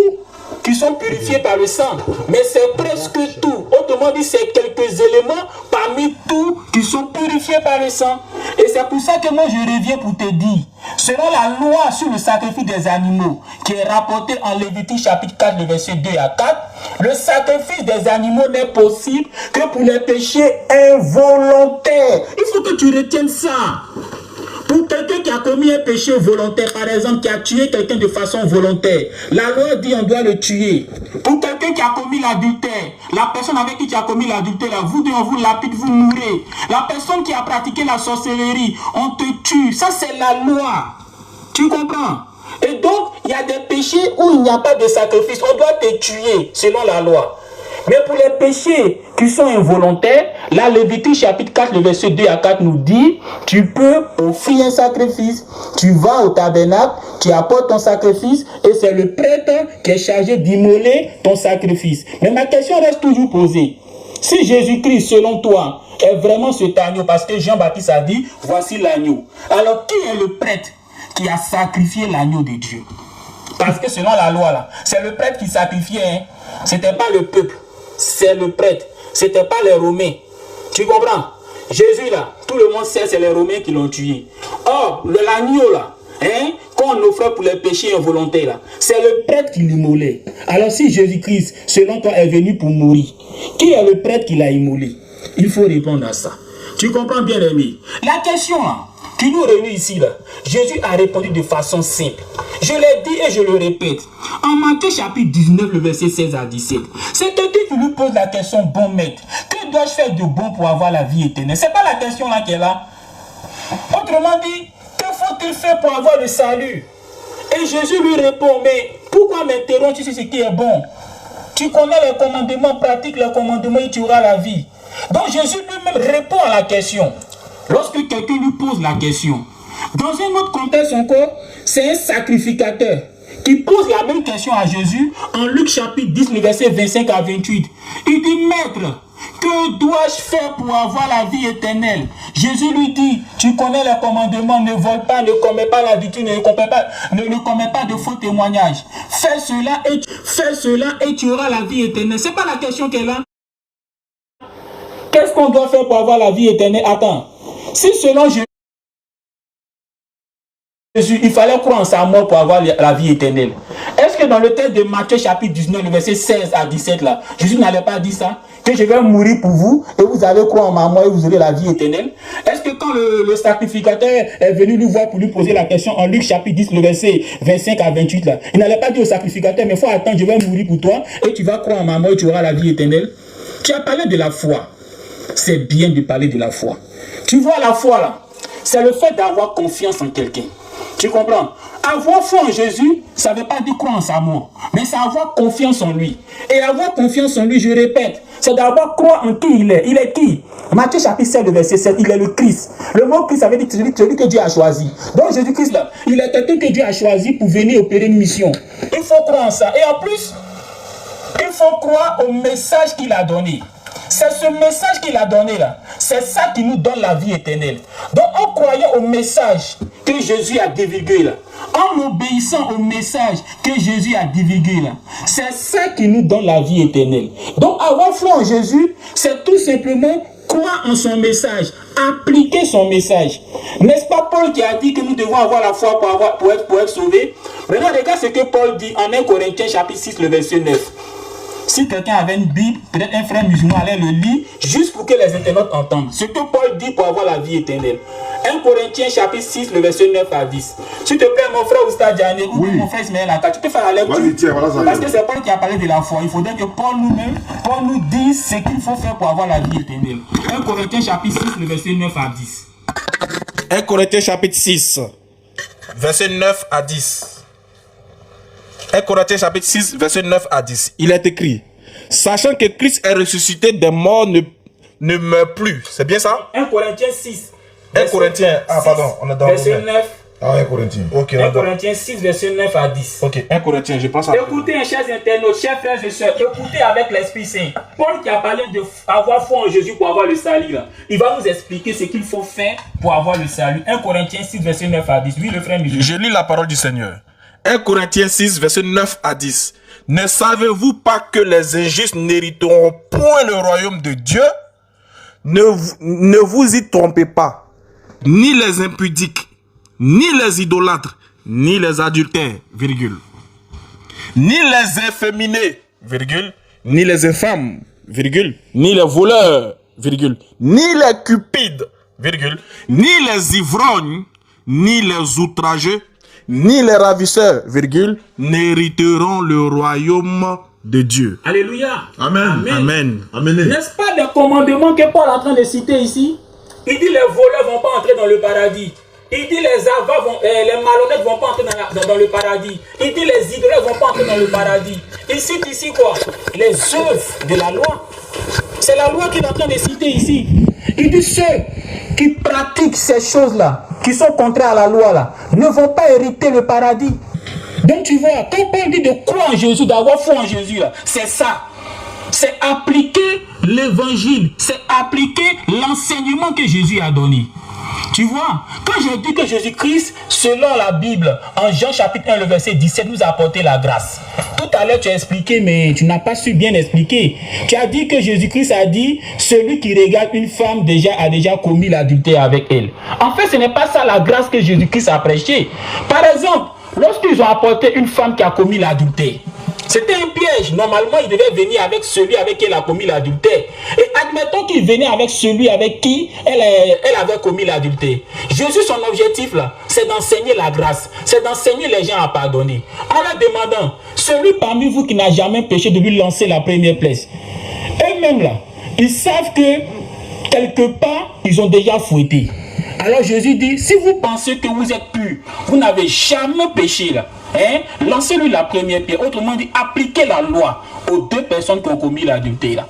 qui sont purifiés par le sang, mais c'est presque tout. Autrement dit, c'est quelques éléments parmi tout qui sont purifiés par le sang. Et c'est pour ça que moi je reviens pour te dire, selon la loi sur le sacrifice des animaux, qui est rapportée en Lévitique chapitre 4, le verset 2 à 4, le sacrifice des animaux n'est possible que pour les péchés involontaires. Il faut que tu retiennes ça. Pour quelqu'un qui a commis un péché volontaire, par exemple, qui a tué quelqu'un de façon volontaire, la loi dit on doit le tuer. Pour quelqu'un qui a commis l'adultère, la personne avec qui tu as commis l'adultère, vous deux, on vous lapide, vous mourrez. La personne qui a pratiqué la sorcellerie, on te tue. Ça, c'est la loi. Tu comprends? Et donc, il y a des péchés où il n'y a pas de sacrifice. On doit te tuer, selon la loi. Mais pour les péchés qui sont involontaires, la Lévitique chapitre 4, le verset 2 à 4 nous dit, tu peux offrir un sacrifice, tu vas au tabernacle, tu apportes ton sacrifice et c'est le prêtre qui est chargé d'immoler ton sacrifice. Mais ma question reste toujours posée. Si Jésus-Christ, selon toi, est vraiment cet agneau, parce que Jean-Baptiste a dit, voici l'agneau. Alors qui est le prêtre qui a sacrifié l'agneau de Dieu? Parce que selon la loi, là, c'est le prêtre qui sacrifiait, hein. C'était pas le peuple. C'est le prêtre. C'était pas les Romains. Tu comprends? Jésus là, tout le monde sait, c'est les Romains qui l'ont tué. Or, l'agneau là, hein, qu'on offrait pour les péchés involontaires là, c'est le prêtre qui l'immolait. Alors si Jésus-Christ, selon toi, est venu pour mourir, qui est le prêtre qui l'a immolé? Il faut répondre à ça. Tu comprends bien, ami? La question là, qui nous réunit ici là, Jésus a répondu de façon simple. Je l'ai dit et je le répète. En Matthieu chapitre 19, le verset 16 à 17, c'est quelqu'un qui lui pose la question, bon maître, que dois-je faire de bon pour avoir la vie éternelle? C'est pas la question là qui est là. Autrement dit, que faut-il faire pour avoir le salut? Et Jésus lui répond, mais pourquoi m'interrompre sur ce qui est bon? Tu connais les commandements, pratique les commandements et tu auras la vie. Donc Jésus lui-même répond à la question. Lorsque quelqu'un lui pose la question, dans un autre contexte encore, c'est un sacrificateur qui pose la même question à Jésus en Luc chapitre 10, le verset 25 à 28. Il dit, maître, que dois-je faire pour avoir la vie éternelle? Jésus lui dit, tu connais les commandements, ne vole pas, ne commets pas l'adultère, ne commets pas de faux témoignages. Fais cela et tu auras la vie éternelle. C'est pas la question qu'elle a. Qu'est-ce qu'on doit faire pour avoir la vie éternelle? Attends. Si selon Jésus, il fallait croire en sa mort pour avoir la vie éternelle. Est-ce que dans le texte de Matthieu chapitre 19, le verset 16 à 17 là, Jésus n'allait pas dire ça? Que je vais mourir pour vous et vous allez croire en ma mort et vous aurez la vie éternelle? Est-ce que quand le sacrificateur est venu lui voir pour lui poser la question en Luc chapitre 10, le verset 25 à 28 là, il n'allait pas dire au sacrificateur, mais il faut attendre, je vais mourir pour toi et tu vas croire en ma mort et tu auras la vie éternelle? Tu as parlé de la foi. C'est bien de parler de la foi. Tu vois la foi là, c'est le fait d'avoir confiance en quelqu'un. Tu comprends? Avoir foi en Jésus, ça ne veut pas dire croire en sa mort, mais c'est avoir confiance en lui. Et avoir confiance en lui, je répète, c'est d'abord croire en qui il est. Il est qui? Matthieu chapitre 7, verset 7, il est le Christ. Le mot Christ, ça veut dire celui que Dieu a choisi. Donc Jésus-Christ là, il est quelqu'un que Dieu a choisi pour venir opérer une mission. Il faut croire en ça. Et en plus, il faut croire au message qu'il a donné. C'est ce message qu'il a donné là. C'est ça qui nous donne la vie éternelle. Donc en croyant au message que Jésus a divulgué là, en obéissant au message que Jésus a divulgué là, c'est ça qui nous donne la vie éternelle. Donc avoir foi en Jésus, c'est tout simplement croire en son message, appliquer son message. N'est-ce pas Paul qui a dit que nous devons avoir la foi pour être sauvés? Maintenant regarde ce que Paul dit en 1 Corinthiens chapitre 6, le verset 9. Si quelqu'un avait une Bible, peut-être un frère musulman allait le lire, juste pour que les internautes entendent. Ce que Paul dit pour avoir la vie éternelle. 1 Corinthiens chapitre 6, le verset 9 à 10. S'il te plaît, mon frère Oustad Diané ou mon frère Ismaël Aka, tu peux faire la lecture. Vas-y, tiens, voilà ça. Parce que c'est Paul qui a parlé de la foi. Il faudrait que Paul nous dise ce qu'il faut faire pour avoir la vie éternelle. 1 Corinthiens chapitre 6, le verset 9 à 10. 1 Corinthiens chapitre 6, verset 9 à 10. 1 Corinthiens chapitre 6, verset 9 à 10. Il est écrit, sachant que Christ est ressuscité des morts, ne meurt plus. C'est bien ça? 1 Corinthiens 6. 1 Corinthiens, pardon, on est dans verset 9. Ah, 1 Corinthiens. Ok, 1 Corinthiens 6, verset 9 à 10. Ok, 1 Corinthiens, je pense à... Écoutez, chers internautes, chers frères et sœurs, écoutez avec l'Esprit Saint. Paul qui a parlé d'avoir foi en Jésus pour avoir le salut, là, il va nous expliquer ce qu'il faut faire pour avoir le salut. 1 Corinthiens 6, verset 9 à 10. Oui, le frère musulman. Je lis la parole du Seigneur. 1 Corinthiens 6, verset 9 à 10. Ne savez-vous pas que les injustes n'hériteront point le royaume de Dieu? Ne vous y trompez pas. Ni les impudiques, ni les idolâtres, ni les adultères, virgule, ni les efféminés, virgule, ni les infâmes, virgule, ni les voleurs, virgule, ni les cupides, virgule, ni les ivrognes, ni les outrageux, ni les ravisseurs, virgule, n'hériteront le royaume de Dieu. Alléluia. Amen. Amen. Amen. N'est-ce pas le commandement que Paul est en train de citer ici? Il dit les voleurs ne vont pas entrer dans le paradis. Il dit les avares les malhonnêtes ne vont pas entrer dans le paradis. Il dit les idolâtres ne vont pas entrer dans le paradis. Il cite ici quoi? Les œuvres de la loi. C'est la loi qu'il est en train de citer ici. Il dit ceux qui pratiquent ces choses-là, qui sont contraires à la loi là, ne vont pas hériter le paradis. Donc tu vois, quand Paul dit de croire en Jésus, d'avoir foi en Jésus là, c'est ça. C'est appliquer l'évangile, c'est appliquer l'enseignement que Jésus a donné. Tu vois, quand j'ai dit que Jésus-Christ, selon la Bible, en Jean chapitre 1, le verset 17, nous a apporté la grâce. Tout à l'heure, tu as expliqué, mais tu n'as pas su bien expliquer. Tu as dit que Jésus-Christ a dit, celui qui regarde une femme a déjà commis l'adultère avec elle. En fait, ce n'est pas ça la grâce que Jésus-Christ a prêché. Par exemple, lorsqu'ils ont apporté une femme qui a commis l'adultère, c'était un piège. Normalement, il devait venir avec celui avec qui elle a commis l'adultère. Et admettons qu'il venait avec celui avec qui elle avait commis l'adultère. Jésus, son objectif là, c'est d'enseigner la grâce. C'est d'enseigner les gens à pardonner. En leur demandant, celui parmi vous qui n'a jamais péché, de lui lancer la première flèche. Eux-mêmes là, ils savent que quelque part, ils ont déjà fouetté. Alors Jésus dit, si vous pensez que vous êtes pur, vous n'avez jamais péché là, hein, lancez-lui la première pierre. Autrement dit, appliquez la loi aux deux personnes qui ont commis l'adultère là.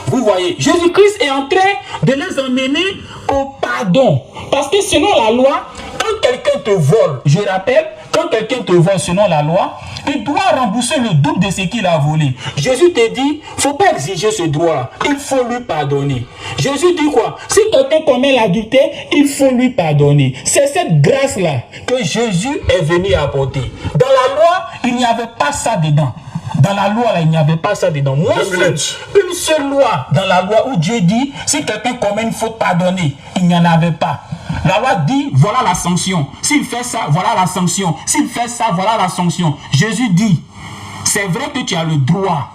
Vous voyez, Jésus-Christ est en train de les emmener au pardon. Parce que selon la loi, quand quelqu'un te vole, je rappelle, quand quelqu'un te vole selon la loi, il doit rembourser le double de ce qu'il a volé. Jésus te dit, il ne faut pas exiger ce droit-là. Il faut lui pardonner. Jésus dit quoi? Si quelqu'un commet l'adultère, il faut lui pardonner. C'est cette grâce-là que Jésus est venu apporter. Dans la loi, il n'y avait pas ça dedans. Dans la loi, là, il n'y avait pas ça dedans. Moi, une seule loi dans la loi où Dieu dit, si quelqu'un commet une faute, pardonner. Il n'y en avait pas. La loi dit, voilà la sanction. S'il fait ça, voilà la sanction. S'il fait ça, voilà la sanction. Jésus dit, c'est vrai que tu as le droit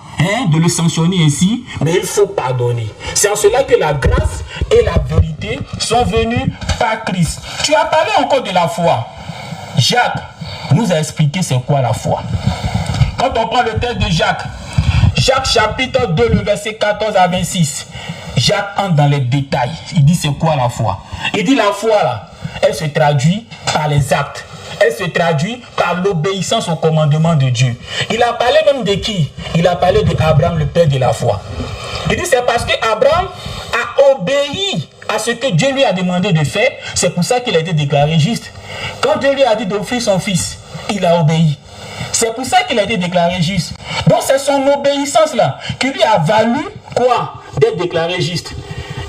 de le sanctionner ainsi, mais il faut pardonner. C'est en cela que la grâce et la vérité sont venues par Christ. Tu as parlé encore de la foi. Jacques nous a expliqué c'est quoi la foi. Quand on prend le texte de Jacques chapitre 2, le verset 14 à 26, Jacques entre dans les détails. Il dit c'est quoi la foi? Il dit la foi là, elle se traduit par les actes. Elle se traduit par l'obéissance au commandement de Dieu. Il a parlé même de qui? Il a parlé d'Abraham, le père de la foi. Il dit c'est parce qu'Abraham a obéi à ce que Dieu lui a demandé de faire. C'est pour ça qu'il a été déclaré juste. Quand Dieu lui a dit d'offrir son fils, il a obéi. C'est pour ça qu'il a été déclaré juste. Donc c'est son obéissance là qui lui a valu quoi? D'être déclaré juste.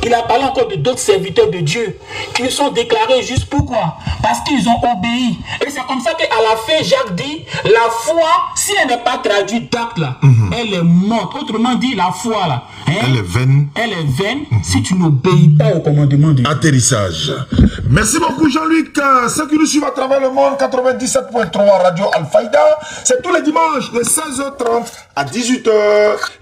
Il a parlé encore de d'autres serviteurs de Dieu qui sont déclarés justes. Pourquoi? Parce qu'ils ont obéi. Et c'est comme ça qu'à la fin, Jacques dit, la foi, si elle n'est pas traduite d'acte là, elle est morte. Autrement dit, la foi là, hein, Elle est vaine. Elle est vaine si tu n'obéis pas au commandement de Dieu. Atterrissage. Merci beaucoup Jean-Luc. Ceux qui nous suivent à travers le monde, 97.3 Radio Al-Fayda. C'est tous les dimanches de 16h30 à 18h.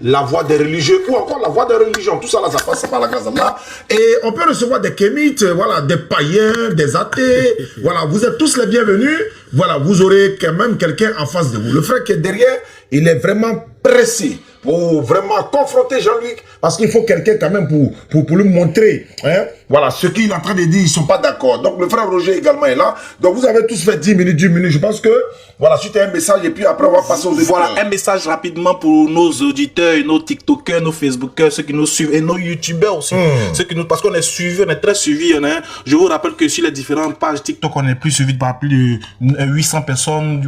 La voix des religieux ou encore la voix des religions. Tout ça là, ça passe par la grâce d'Allah. Et on peut recevoir des kémites, voilà, des païens, des athées. Voilà, vous êtes tous les bienvenus. Voilà, vous aurez quand même quelqu'un en face de vous. Le frère qui est derrière, il est vraiment pressé pour vraiment confronter Jean-Luc, parce qu'il faut quelqu'un quand même pour lui montrer, hein, voilà, ce qu'il est en train de dire, ils ne sont pas d'accord. Donc le frère Roger également est là. Donc vous avez tous fait 10 minutes, je pense que, voilà, suite à un message, et puis après on va passer aux auditeurs. Voilà, un message rapidement pour nos auditeurs, nos TikTokers, nos Facebookers, ceux qui nous suivent, et nos YouTubers aussi, ceux qui nous, parce qu'on est suivis, on est très suivis, hein. Je vous rappelle que sur les différentes pages TikTok, on est plus suivis par plus de 800 personnes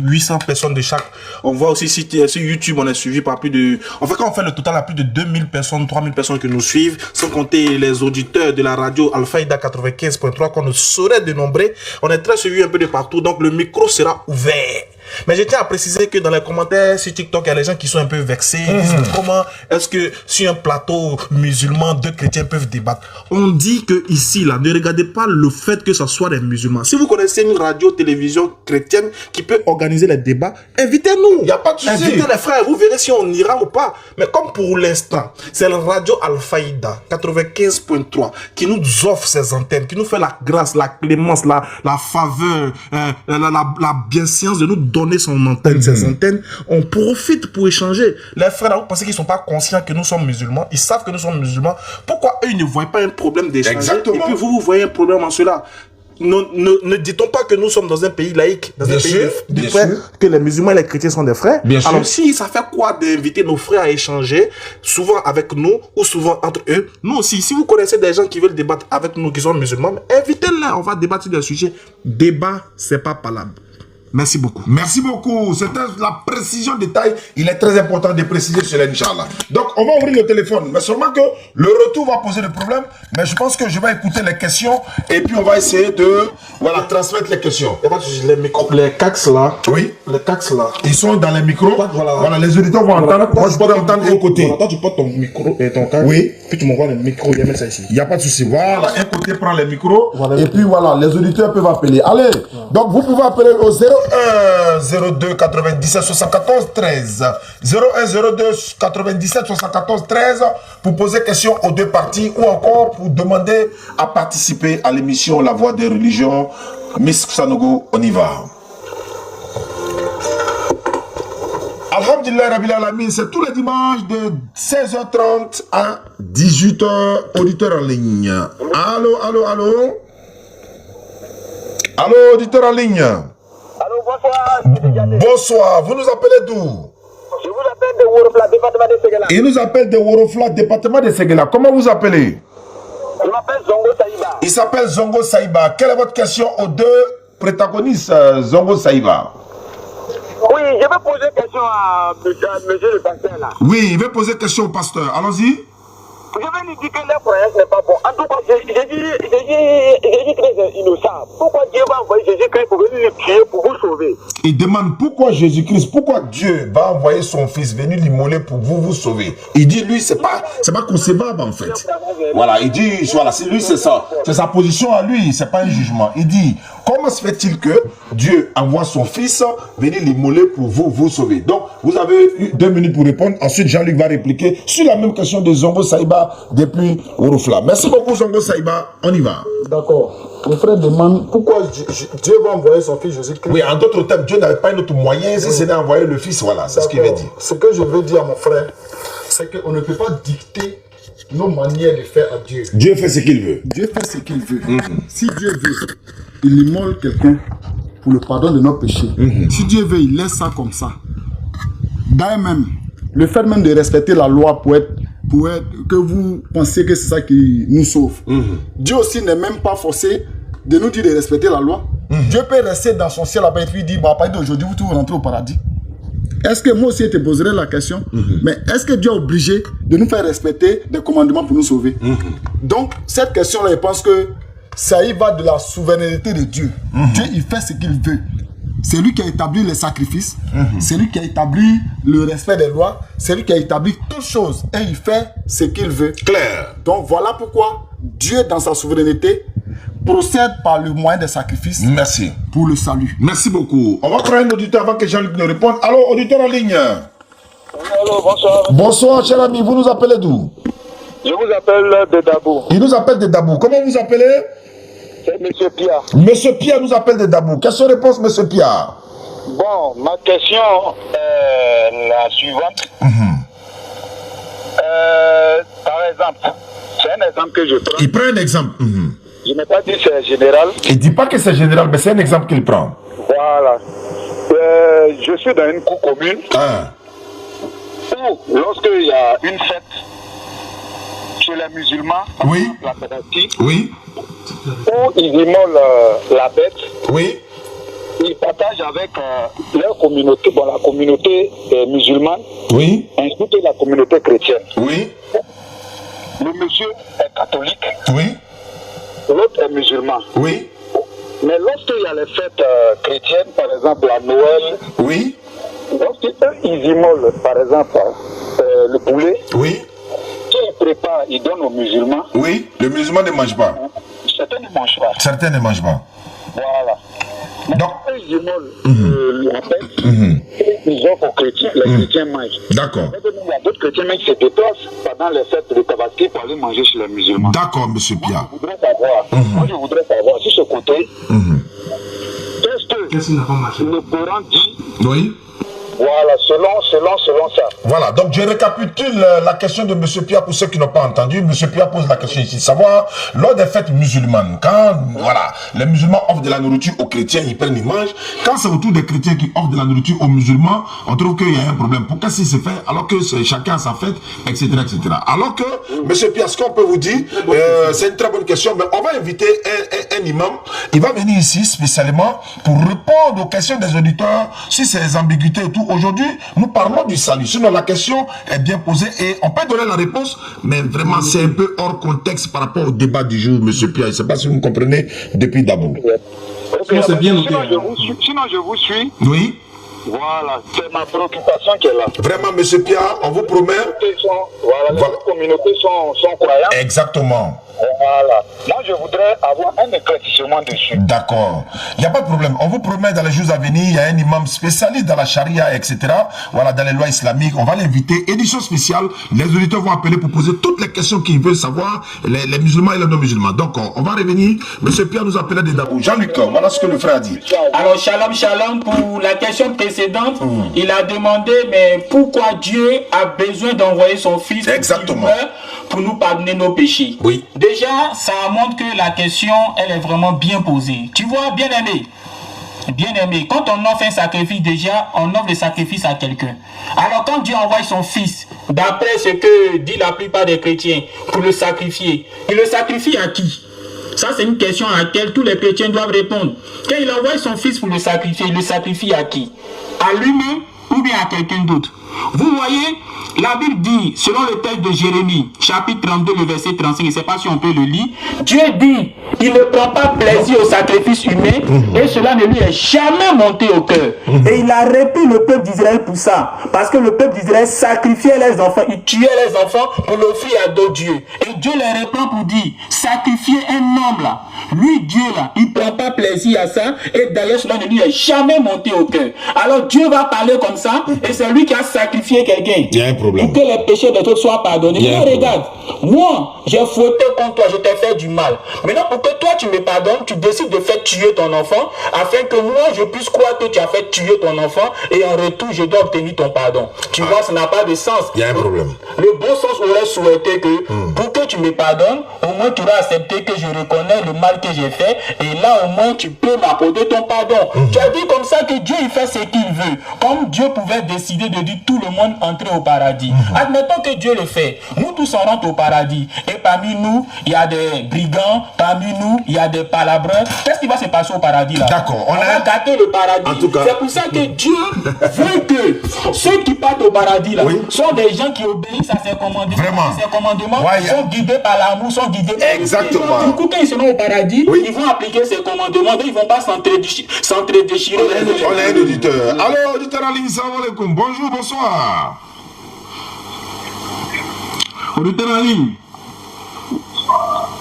de chaque. On voit aussi sur YouTube, on est suivi par plus de, en fait, quand on fait le total, à plus de 2000 personnes, 3000 personnes qui nous suivent, sans compter les auditeurs de la radio Al-Fayda 95.3 qu'on ne saurait dénombrer. On est très suivis un peu de partout, donc le micro sera ouvert. Mais je tiens à préciser que dans les commentaires sur TikTok, il y a les gens qui sont un peu vexés. Ils disent, comment est-ce que sur un plateau musulman, deux chrétiens peuvent débattre? On dit que ici, là, ne regardez pas le fait que ce soit des musulmans. Si vous connaissez une radio, télévision chrétienne qui peut organiser les débats, invitez-nous. Il n'y a pas de souci. Invitez les frères, vous verrez si on ira ou pas. Mais comme pour l'instant, c'est la radio Al-Fayda 95.3 qui nous offre ses antennes, qui nous fait la grâce, la clémence, la faveur, la bienséance de nous donner son antenne, ses antennes. On profite pour échanger. Les frères, là, vous pensez qu'ils ne sont pas conscients que nous sommes musulmans? Ils savent que nous sommes musulmans. Pourquoi eux, ils ne voient pas un problème d'échanger? Et puis vous voyez un problème en cela? Ne dit-on pas que nous sommes dans un pays laïque, dans un pays de frères, que les musulmans et les chrétiens sont des frères? Alors si ça fait quoi d'inviter nos frères à échanger, souvent avec nous ou souvent entre eux? Nous aussi, si vous connaissez des gens qui veulent débattre avec nous, qui sont musulmans, invitez-les, on va débattre sur des sujets. Débat, c'est pas palabre. Merci beaucoup. Merci beaucoup. C'était la précision détail. Il est très important de préciser cela, Inch'Allah. Donc, on va ouvrir le téléphone. Mais sûrement que le retour va poser le problème. Mais je pense que je vais écouter les questions. Et puis, on va essayer de, voilà, transmettre les questions. Les micros, les cax là. Oui. Les cax là. Ils sont dans les micros. Voilà, les auditeurs vont entendre. Moi, je peux entendre d'un côté. Toi, tu portes ton micro et ton casque. Oui. Puis tu m'envoies le micro. Il y a ça ici. Il n'y a pas de souci. Voilà, un côté prend les micros. Voilà. Et puis, voilà, les auditeurs peuvent appeler. Allez. Donc, vous pouvez appeler au 02 97 74 13 01 02 97 74 13 pour poser question aux deux parties ou encore pour demander à participer à l'émission La Voix des Religions. Miss Sanogo, on y va. Alhamdulillah Rabbil Alamin, c'est tous les dimanches de 16h30 à 18h, auditeur en ligne. Allô, allô, allô. Allô, auditeur en ligne. Allô, bonsoir. Bonsoir, vous nous appelez d'où? Je vous appelle de Worofla, département de Séguéla. Il nous appelle de Worofla, département de Séguéla. Comment vous appelez? Je m'appelle Zongo Saïba. Il s'appelle Zongo Saïba. Quelle est votre question aux deux protagonistes, Zongo Saïba? Oui, je vais poser question à monsieur le pasteur là. Oui, il veut poser question au pasteur. Allons-y. Je vais lui dire que leur croyance n'est pas bonne. En tout cas, Jésus-Christ est innocent. Pourquoi Dieu va envoyer Jésus-Christ pour venir le tuer, pour vous sauver? Il demande pourquoi Jésus-Christ, pourquoi Dieu va envoyer son fils venir l'immoler pour vous sauver. Il dit, lui, c'est pas concevable en fait. Voilà, il dit, voilà, c'est lui, c'est ça. C'est sa position à lui, c'est pas un jugement. Il dit, comment se fait-il que Dieu envoie son fils venir l'immoler pour vous sauver? Donc, vous avez eu 2 minutes pour répondre. Ensuite, Jean-Luc va répliquer sur la même question de Zongo Saïba depuis Worofla. Merci beaucoup, Zongo Saïba. On y va. D'accord. Le frère demande pourquoi Dieu va envoyer son fils Jésus-Christ. Oui, en d'autres termes, Dieu n'avait pas un autre moyen si ce n'est envoyer le fils. Voilà, c'est ce qu'il veut dire. Ce que je veux dire à mon frère, c'est qu'on ne peut pas dicter nos manières de faire à Dieu. Dieu fait ce qu'il veut. Dieu fait ce qu'il veut. Si Dieu veut, il immole quelqu'un pour le pardon de nos péchés. Si Dieu veut, il laisse ça comme ça. D'ailleurs même, le fait même de respecter la loi pour être que vous pensez que c'est ça qui nous sauve. Dieu aussi n'est même pas forcé de nous dire de respecter la loi. Dieu peut rester dans son ciel là-bas et puis dire, bah, à partir d'aujourd'hui, vous pouvez rentrer au paradis. Est-ce que moi aussi je te poserai la question, mais est-ce que Dieu est obligé de nous faire respecter des commandements pour nous sauver? Donc, cette question-là, je pense que ça y va de la souveraineté de Dieu. Dieu, il fait ce qu'il veut. c'est lui qui a établi les sacrifices, c'est lui qui a établi le respect des lois, c'est lui qui a établi toutes choses et il fait ce qu'il veut. Clair. Donc voilà pourquoi Dieu, dans sa souveraineté, procède par le moyen des sacrifices. Merci. Pour le salut. Merci beaucoup. On va prendre un auditeur avant que Jean-Luc ne réponde. Allô, auditeur en ligne. Allô, bonsoir. Bonsoir, cher ami. Vous nous appelez d'où? Je vous appelle de Dabou. Il nous appelle de Dabou. Comment vous appelez? C'est M. Pia. Monsieur Pia nous appelle de Dabou. Quelle est votre réponse, Monsieur Pia? Bon, ma question est la suivante. Par exemple, c'est un exemple que je prends. Il prend un exemple. Je n'ai pas dit que c'est général. Il ne dit pas que c'est général, mais c'est un exemple qu'il prend. Voilà. Je suis dans une cour commune où, lorsqu'il y a une fête chez les musulmans, oui, la Tabaski, oui, où ils immolent la bête, oui, ils partagent avec leur communauté, bon, la communauté musulmane, oui, ainsi que la communauté chrétienne. oui. Le monsieur est catholique, oui, l'autre est musulman. oui, Mais lorsqu'il y a les fêtes chrétiennes, par exemple à Noël, oui, lorsqu'ils immolent, par exemple, le poulet, oui, qu'ils préparent, ils donnent aux musulmans. oui, le musulman ne mange pas. Certains ne mangent pas. Certains ne mangent pas. Voilà. Donc, quand ils immolent la fête, ils offrent aux chrétiens, les chrétiens mangent. d'accord. Il y a d'autres chrétiens qui se déplacent pendant les fêtes de Tabaski pour aller manger chez les musulmans. D'accord, monsieur Pia. Moi, je voudrais savoir, sur ce côté, qu'est-ce que le Coran dit? Oui. Voilà, selon ça. Voilà, donc je récapitule la question de M. Pia pour ceux qui n'ont pas entendu. M. Pia pose la question ici, savoir, lors des fêtes musulmanes, quand voilà, les musulmans offrent de la nourriture aux chrétiens, ils prennent, ils mangent. Quand c'est autour des chrétiens qui offrent de la nourriture aux musulmans, on trouve qu'il y a un problème. Pourquoi si c'est fait alors que chacun a sa fête, etc. etc. Alors que, M. Pia, ce qu'on peut vous dire, c'est une très bonne question, mais on va inviter un imam. Il va venir ici spécialement pour répondre aux questions des auditeurs sur ces ambiguïtés et tout. Aujourd'hui, nous parlons du salut. Sinon, la question est bien posée et on peut donner la réponse, mais vraiment, c'est un peu hors contexte par rapport au débat du jour, M. Pierre. Je ne sais pas si vous me comprenez depuis d'abord. Okay, c'est bien noté. Sinon, je vous suis. Oui. Voilà, c'est ma préoccupation qui est là. Vraiment, M. Pierre, on vous promet. Les communautés sont croyantes. Exactement. Voilà. Moi, je voudrais avoir un éclaircissement dessus. D'accord. Il n'y a pas de problème. On vous promet dans les jours à venir, il y a un imam spécialiste dans la charia, etc. Voilà, dans les lois islamiques. On va l'inviter. Édition spéciale. Les auditeurs vont appeler pour poser toutes les questions qu'ils veulent savoir, les musulmans et les non-musulmans. Donc, on va revenir. Monsieur Pierre nous appelait de Dabou. Jean-Luc, voilà ce que le frère a dit. Alors, shalom, pour la question précédente, il a demandé, mais pourquoi Dieu a besoin d'envoyer son fils pour nous pardonner nos péchés? Oui. Déjà, ça montre que la question, elle est vraiment bien posée. Tu vois, bien aimé, quand on offre un sacrifice, déjà, on offre le sacrifice à quelqu'un. Alors, quand Dieu envoie son fils, d'après ce que dit la plupart des chrétiens, pour le sacrifier, il le sacrifie à qui? Ça, c'est une question à laquelle tous les chrétiens doivent répondre. Quand il envoie son fils pour le sacrifier, il le sacrifie à qui? À lui-même ou bien à quelqu'un d'autre? Vous voyez, la Bible dit, selon le texte de Jérémie, chapitre 32, le verset 35, je ne sais pas si on peut le lire, Dieu dit, il ne prend pas plaisir au sacrifice humain et cela ne lui est jamais monté au cœur. Et il a répris le peuple d'Israël pour ça, parce que le peuple d'Israël sacrifiait les enfants, il tuait les enfants pour l'offrir à d'autres dieux. Et Dieu les reprend pour dire, sacrifier un homme là, lui Dieu là, il ne prend pas plaisir à ça et d'ailleurs cela ne lui est jamais monté au cœur. Alors Dieu va parler comme ça et c'est lui qui a sacrifié quelqu'un. Il y a un problème. Pour que les péchés des autres soient pardonnés. Mais regarde, moi, j'ai fauté contre toi, je t'ai fait du mal. Maintenant, pour que toi, tu me pardonnes, tu décides de faire tuer ton enfant, afin que moi, je puisse croire que tu as fait tuer ton enfant, et en retour, je dois obtenir ton pardon. Tu vois, ça n'a pas de sens. Il y a un problème. Le bon sens aurait souhaité que, pour que tu me pardonnes, au moins tu auras accepté que je reconnais le mal que j'ai fait, et là, au moins, tu peux m'apporter ton pardon. Tu as dit comme ça que Dieu, il fait ce qu'il veut. Comme Dieu pouvait décider de dire tout le monde entrer au paradis. Admettons que Dieu le fait. Nous tous on rentre au paradis. Et parmi nous, il y a des brigands. Parmi nous, il y a des palabreurs. Qu'est-ce qui va se passer au paradis là? D'accord. On va gâter le paradis. C'est pour ça que Dieu veut que ceux qui partent au paradis là sont des gens qui obéissent à ses commandements. Vraiment. Ses commandements sont guidés par l'amour, sont guidés par Exactement. le ciel. Du coup, quand ils seront au paradis, Oui. ils vont appliquer ces commandements, donc ils ne vont pas s'entre-déchirer. On a un auditeur. Alors, auditeur en ligne, salam alaikum. Bonjour, bonsoir. Auditeur en ligne.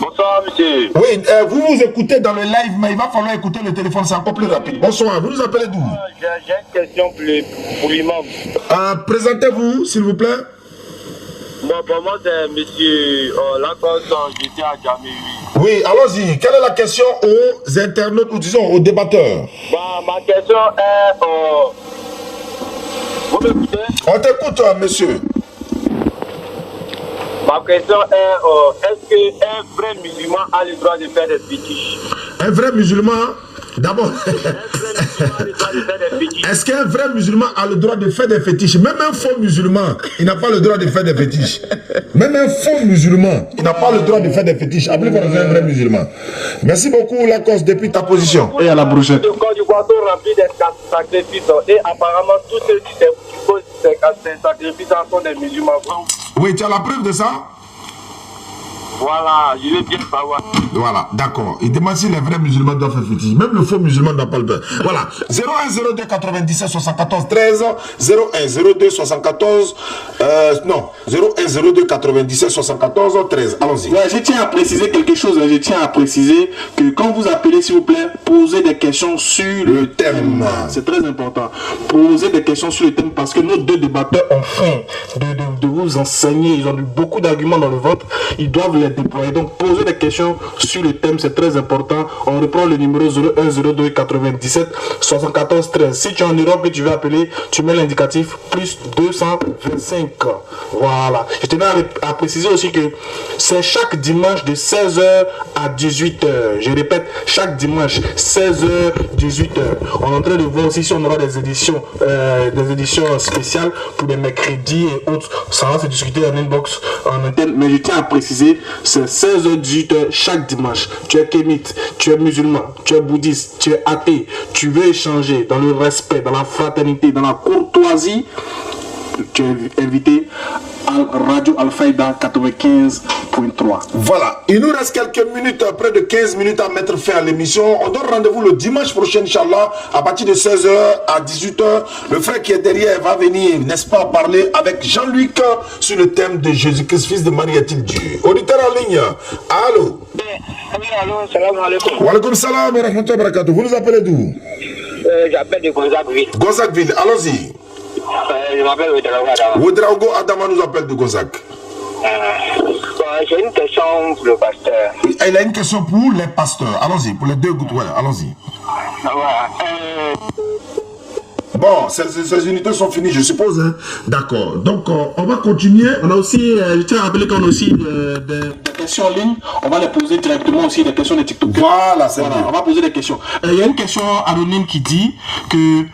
Bonsoir, monsieur. Oui, vous vous écoutez dans le live, mais il va falloir écouter le téléphone, c'est encore plus rapide. Bonsoir, vous nous appelez d'où? J'ai une question pour l'imam. Présentez-vous, s'il vous plaît. Bon, pour moi, c'est monsieur Lacoste, j'étais à Djamé. Oui, allons-y. Quelle est la question aux internautes ou disons aux débatteurs? Ma question est... vous m'écoutez? On t'écoute, monsieur. Ma question est, est-ce qu'un vrai musulman a le droit de faire des fétiches? Un vrai musulman, d'abord, est-ce qu'un vrai musulman a le droit de faire des fétiches? Même un faux musulman, il n'a pas le droit de faire des fétiches. Même un faux musulman, il n'a pas le droit de faire des fétiches. Appelez-vous un vrai musulman. Merci beaucoup, Lacoste, depuis ta position. Et à la prochaine. Le corps du boisson rempli des sacrifices. Et apparemment, tous ceux qui posent ces sacrifices sont des musulmans. Oui, tu as la preuve de ça? Voilà, je veux bien savoir. Voilà, d'accord. Il demande si les vrais musulmans doivent faire fétiche. Même le faux musulman n'a pas le droit. Voilà. 0102 97 74 13. 0102 74. Non. 0102 97 74 13. Allons-y. Ouais, je tiens à préciser quelque chose. Je tiens à préciser que quand vous appelez, s'il vous plaît, posez des questions sur Le thème. C'est très important. Posez des questions sur le thème parce que nos deux débatteurs ont faim de vous enseigner. Ils ont eu beaucoup d'arguments dans le vote. Ils doivent les déployer. Donc, posez des questions sur le thème. C'est très important. On reprend le numéro 0102 97 74 13. Si tu es en Europe et tu veux appeler, tu mets l'indicatif plus 225. Voilà. Je tenais à préciser aussi que c'est chaque dimanche de 16h à 18h. Je répète, chaque dimanche, 16h, 18h. On est en train de voir aussi si on aura des éditions spéciales pour les mercredis et autres. Ça va se discuter en inbox en interne. Mais je tiens à préciser, c'est 16h, 18h chaque dimanche. Tu es kémite, tu es musulman, tu es bouddhiste, tu es athée, tu veux échanger dans le respect, dans la fraternité, dans la courtoisie. Tu es invité à Radio Al-Faïda 95.3. Voilà, il nous reste quelques minutes, près de 15 minutes à mettre fin à l'émission. On donne rendez-vous le dimanche prochain, Inch'Allah, à partir de 16h à 18h. Le frère qui est derrière va venir, n'est-ce pas, parler avec Jean-Luc sur le thème de Jésus-Christ, fils de Marie, est-il Dieu? Auditeur en ligne, allô? Oui, allô, salam alaikum. Wa alaikum salam wa rahmatullahi wa barakatuh. Vous nous appelez d'où? J'appelle de Gonzague-Ville. Gonzague-Ville, allons-y. Je m'appelle Ouedraogo Adama. Ouedraogo Adama nous appelle de Gonzague. J'ai une question pour le pasteur. Il a une question pour les pasteurs. Allons-y, pour les deux gouttes, ouais, allons-y. Bon, ces unités sont finies, je suppose. Hein? D'accord. Donc, on va continuer. On a aussi, je tiens à rappeler qu'on a aussi des questions en ligne. On va les poser directement aussi, des questions de TikTok. Voilà, c'est voilà, on va poser des questions. Il y a une question anonyme qui dit que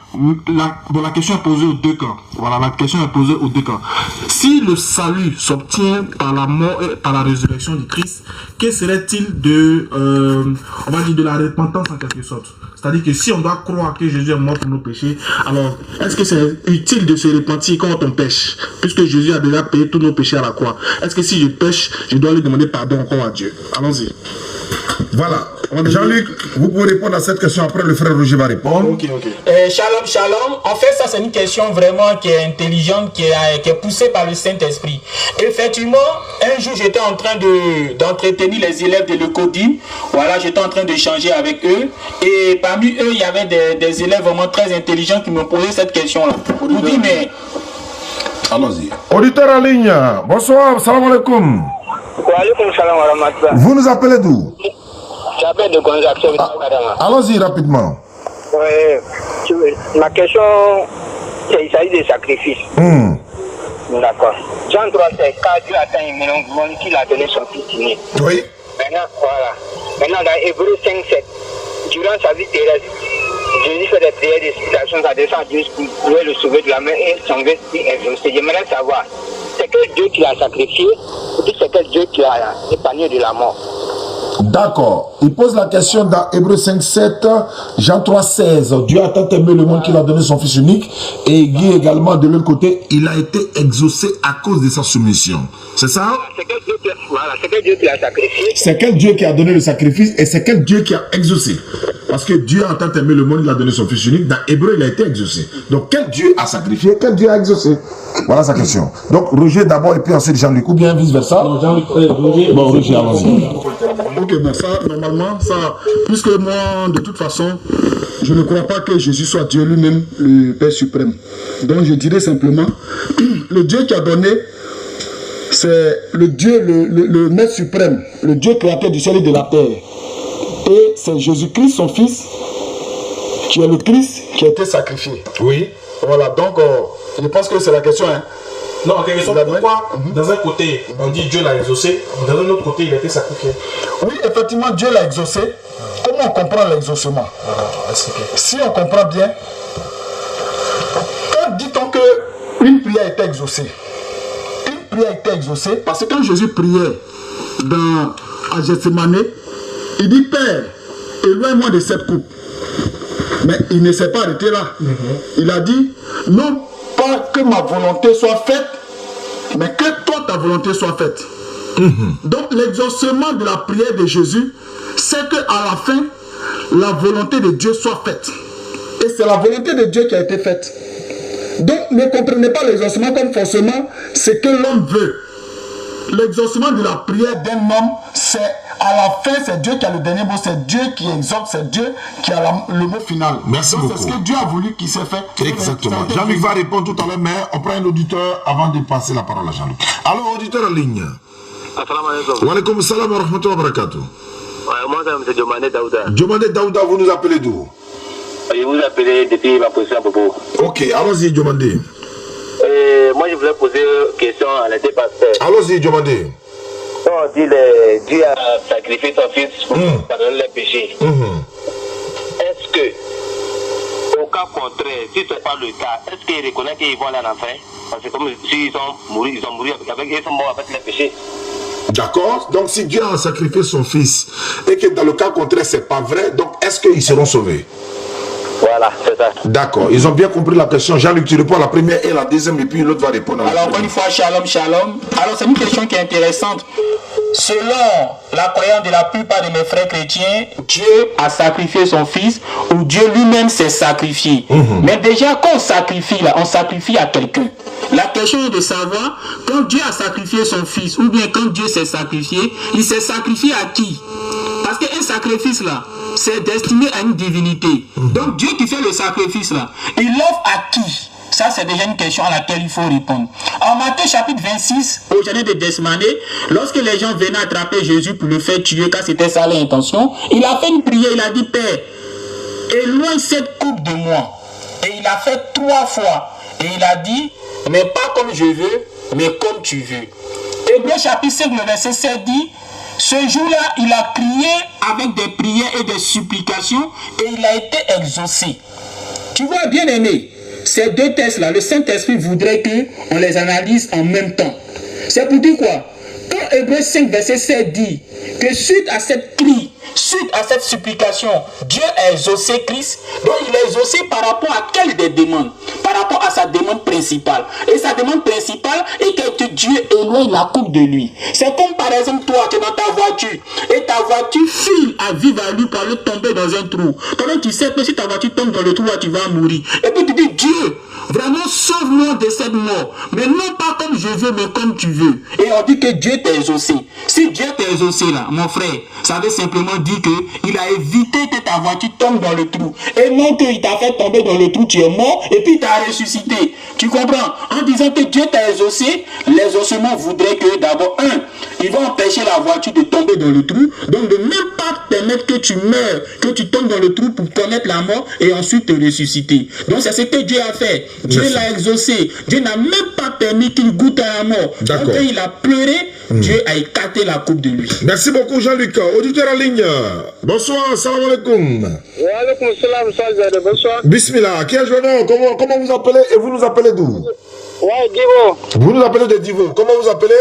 la question est posée aux deux camps. Voilà, la question est posée aux deux camps. Si le salut s'obtient par la mort et par la résurrection du Christ, que serait-il de, on va dire, de la repentance en quelque sorte? C'est-à-dire que si on doit croire que Jésus est mort pour nos péchés, alors est-ce que c'est utile de se repentir quand on pêche? Puisque Jésus a déjà payé tous nos péchés à la croix. Est-ce que si je pêche, je dois lui demander pardon encore à Dieu? Allons-y. Voilà. Jean-Luc, vous pouvez répondre à cette question, après le frère Roger va répondre. Ok. Shalom, shalom. En fait, ça c'est une question vraiment qui est intelligente, qui est poussée par le Saint-Esprit. Effectivement, un jour j'étais en train d'entretenir les élèves de l'Ecodine. Voilà, j'étais en train d'échanger avec eux. Et parmi eux, il y avait des élèves vraiment très intelligents qui m'ont posé cette question-là. Vous dites, mais... Allons-y. Auditeur en ligne, bonsoir, salam alaikum. Wa alaikum salam wa rahmatullah. Vous nous appelez d'où? J'appelle de Gonzague. Allons-y rapidement. Oui, ma question, il s'agit des sacrifices. D'accord. Jean 3, c'est quand Dieu a atteint qu'il a donné son fils unique. Oui. Maintenant, voilà. Maintenant, dans Hébreux 5, 7, durant sa vie terrestre, Jésus fait des prières d'explication, ça descend à Dieu pour pouvoir le sauver de la main et son vestir influencé. J'aimerais savoir, c'est quel Dieu qui l'a sacrifié ou c'est quel Dieu qui l'a épargné de la mort? D'accord. Il pose la question dans Hébreux 5:7, Jean 3:16. Dieu a tant aimé le monde qu'il a donné son Fils unique. Et il dit également de l'autre côté, il a été exaucé à cause de sa soumission. C'est ça? C'est quel Dieu qui a sacrifié? C'est quel Dieu qui a donné le sacrifice et c'est quel Dieu qui a exaucé? Parce que Dieu a tant aimé le monde, il a donné son Fils unique. Dans Hébreu, il a été exaucé. Donc quel Dieu a sacrifié? Quel Dieu a exaucé? Voilà sa question. Donc Roger d'abord et puis ensuite Jean-Luc, ou bien vice-versa? Non, Jean-Luc, Roger. Bon, Roger, allons-y. Ok, bon, ça, normalement, ça, puisque moi, de toute façon, je ne crois pas que Jésus soit Dieu lui-même, le Père suprême. Donc, je dirais simplement, le Dieu qui a donné, c'est le Dieu, le Maître suprême, le Dieu créateur du ciel et de la terre. Et c'est Jésus-Christ, son Fils, qui est le Christ, qui a été sacrifié. Oui. Voilà, donc, je pense que c'est la question, hein. Non, en quelque sorte, pourquoi dans un côté on dit Dieu l'a exaucé, dans un autre côté il a été sacrifié? Oui, effectivement, Dieu l'a exaucé. Comment on comprend l'exaucement? Si on comprend bien, quand dit-on qu'une prière était exaucée? Une prière était exaucée parce que quand Jésus priait à Gethsémane, il dit Père, éloigne-moi de cette coupe. Mais il ne s'est pas arrêté là. Il a dit non pas que ma volonté soit faite, mais que toi ta volonté soit faite. Donc l'exaucement de la prière de Jésus, c'est qu'à la fin, la volonté de Dieu soit faite. Et c'est la volonté de Dieu qui a été faite. Donc ne comprenez pas l'exaucement comme forcément ce que l'homme veut. L'exaucement de la prière d'un homme, c'est à la fin, c'est Dieu qui a le dernier mot, c'est Dieu qui exauce, c'est Dieu qui a le mot final. Merci beaucoup. C'est ce que Dieu a voulu qu'il s'est fait. Exactement. Jean-Luc va répondre tout à l'heure, mais on prend un auditeur avant de passer la parole à Jean-Luc. Alors, auditeur en ligne. Assalamu alaikum. Wa alaikum salam wa rahmatullahi wa barakatuh. Moi, c'est M. Diomandé Daouda. Diomandé Daouda, vous nous appelez d'où? Je vous appelle depuis ma position à Bobo. Ok, allons-y, Diomandé. Moi, je voulais poser une question à les deux pasteurs. Allons-y, Diomandé. On dit Dieu a sacrifié son Fils pour pardonner les péchés. Est-ce que, au cas contraire, si ce n'est pas le cas, est-ce qu'il reconnaît qu'ils vont aller en enfer? Parce que comme s'ils sont morts, ils sont morts avec les péchés. D'accord. Donc, si Dieu a sacrifié son Fils et que dans le cas contraire, ce n'est pas vrai, donc est-ce qu'ils seront sauvés? Voilà, c'est ça. D'accord. Ils ont bien compris la question. Jean-Luc, tu réponds à la première et la deuxième, et puis l'autre va répondre à la Alors, première. encore une fois, shalom, shalom. Alors, c'est une question qui est intéressante. Selon la croyance de la plupart de mes frères chrétiens, Dieu a sacrifié son Fils ou Dieu lui-même s'est sacrifié. Mais déjà, quand on sacrifie, là, on sacrifie à quelqu'un. La question est de savoir, quand Dieu a sacrifié son Fils ou bien quand Dieu s'est sacrifié, il s'est sacrifié à qui? Parce qu'un sacrifice, là, c'est destiné à une divinité. Donc, Dieu qui fait le sacrifice, là, il l'offre à qui? Ça, c'est déjà une question à laquelle il faut répondre. En Matthieu chapitre 26, au jardin de Gethsémane, lorsque les gens venaient attraper Jésus pour le faire tuer, car c'était ça l'intention, il a fait une prière, il a dit, Père, éloigne cette coupe de moi. Et il a fait 3 fois. Et il a dit, mais pas comme je veux, mais comme tu veux. Hébreux chapitre 5, le verset 7 dit, ce jour-là, il a prié avec des prières et des supplications et il a été exaucé. Tu vois, bien aimé, ces deux textes-là, le Saint-Esprit voudrait qu'on les analyse en même temps. C'est pour dire quoi? Quand Hébreux 5, verset 7 dit que suite à cette cri, suite à cette supplication, Dieu a exaucé Christ, donc il a exaucé par rapport à quelle des demandes? Par rapport à sa demande principale. Et sa demande principale est que Dieu éloigne la coupe de lui. C'est comme par exemple toi qui es dans ta voiture et ta voiture file à vive allure pour aller tomber dans un trou. Comment tu sais que si ta voiture tombe dans le trou, tu vas mourir. Et puis tu dis, Dieu, vraiment sauve-moi de cette mort. Mais non pas comme je veux, mais comme tu veux. Et on dit que Dieu t'a exaucé. Si Dieu t'a exaucé là, mon frère, ça veut simplement dire qu'il a évité que ta voiture tombe dans le trou. Et non qu'il t'a fait tomber dans le trou, tu es mort, et puis il t'a ressuscité. Tu comprends? En disant que Dieu t'a exaucé, l'exaucement voudrait que d'abord, il va empêcher la voiture de tomber dans le trou, donc de même pas permettre que tu meurs, que tu tombes dans le trou pour connaître la mort et ensuite te ressusciter. Donc c'est ce que Dieu a fait. Dieu l'a exaucé. Dieu n'a même pas permis qu'il goûte à la mort. Donc quand il a pleuré, Dieu a écarté la coupe de lui. Merci beaucoup Jean-Luc. Auditeur en ligne. Bonsoir, salam alaikum. Wa alaikum salam, bonsoir. Bismillah. Qui est journal? Comment vous appelez et vous nous appelez d'où? Ouais, Divo. Vous nous appelez de Divo. Comment vous appelez?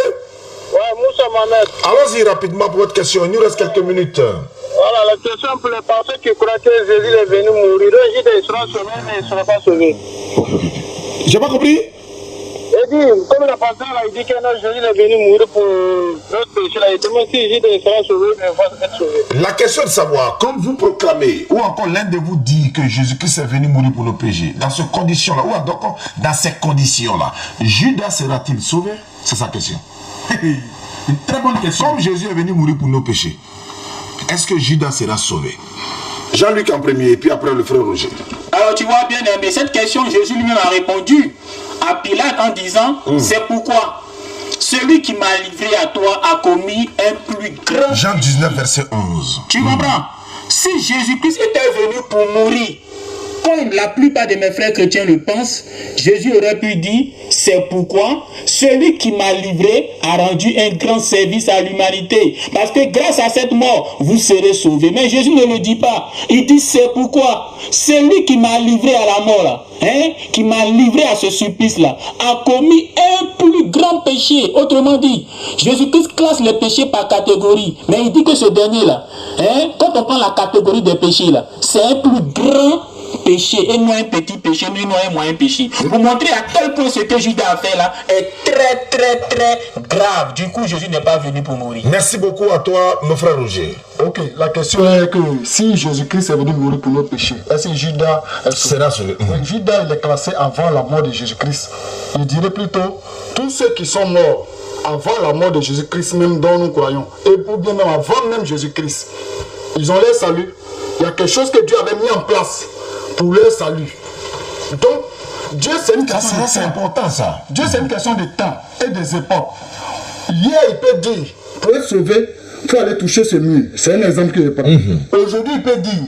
Ouais, Moussa Mohamed. Allons-y rapidement pour votre question. Il nous reste quelques minutes. Voilà, la question pour les personnes qui croient que Jésus est venu mourir. Le jude sera sauvé, mais il ne sera pas sauvé. J'ai pas compris? Il dit, comme le pasteur là, il dit que Jésus est venu mourir pour notre péché. Là, il demande si Jésus sera sauvé, mais il va être sauvé. La question est de savoir, quand vous proclamez, ou encore l'un de vous dit que Jésus-Christ est venu mourir pour nos péchés, dans ces conditions-là, ou encore dans ces conditions-là, Judas sera-t-il sauvé? C'est sa question. Une très bonne question. Comme Jésus est venu mourir pour nos péchés, est-ce que Judas sera sauvé? Jean-Luc en premier, et puis après le frère Roger. Alors tu vois bien, mais cette question, Jésus lui-même a répondu à Pilate en disant, c'est pourquoi celui qui m'a livré à toi a commis un plus grand... Jean 19, verset 11. Tu comprends? Si Jésus-Christ était venu pour mourir, comme la plupart de mes frères chrétiens le pensent, Jésus aurait pu dire, c'est pourquoi celui qui m'a livré a rendu un grand service à l'humanité. Parce que grâce à cette mort, vous serez sauvés. Mais Jésus ne le dit pas. Il dit, c'est pourquoi celui qui m'a livré à la mort, là, qui m'a livré à ce supplice-là, a commis un plus grand péché. Autrement dit, Jésus-Christ classe les péchés par catégorie. Mais il dit que ce dernier-là, quand on prend la catégorie des péchés, là, c'est un plus grand péché et non un petit péché, mais non un moyen péché. Pour montrer à quel point ce que Judas a fait là est très très très grave. Du coup, Jésus n'est pas venu pour mourir. Merci beaucoup à toi, mon frère Roger. Ok, la question est que si Jésus-Christ est venu mourir pour nos péchés, est-ce que Judas sera sauvé? Judas, il est classé avant la mort de Jésus-Christ. Il dirait plutôt, tous ceux qui sont morts avant la mort de Jésus-Christ, même dont nous croyons, et ou bien même avant même Jésus-Christ, ils ont leur salut. Il y a quelque chose que Dieu avait mis en place pour leur salut. Donc, Dieu, c'est une question de temps. C'est important ça. Dieu, c'est une question de temps et des époques. Hier, il peut dire, pour être sauvé, il faut aller toucher ce mur. C'est un exemple que je prends. Aujourd'hui, il peut dire,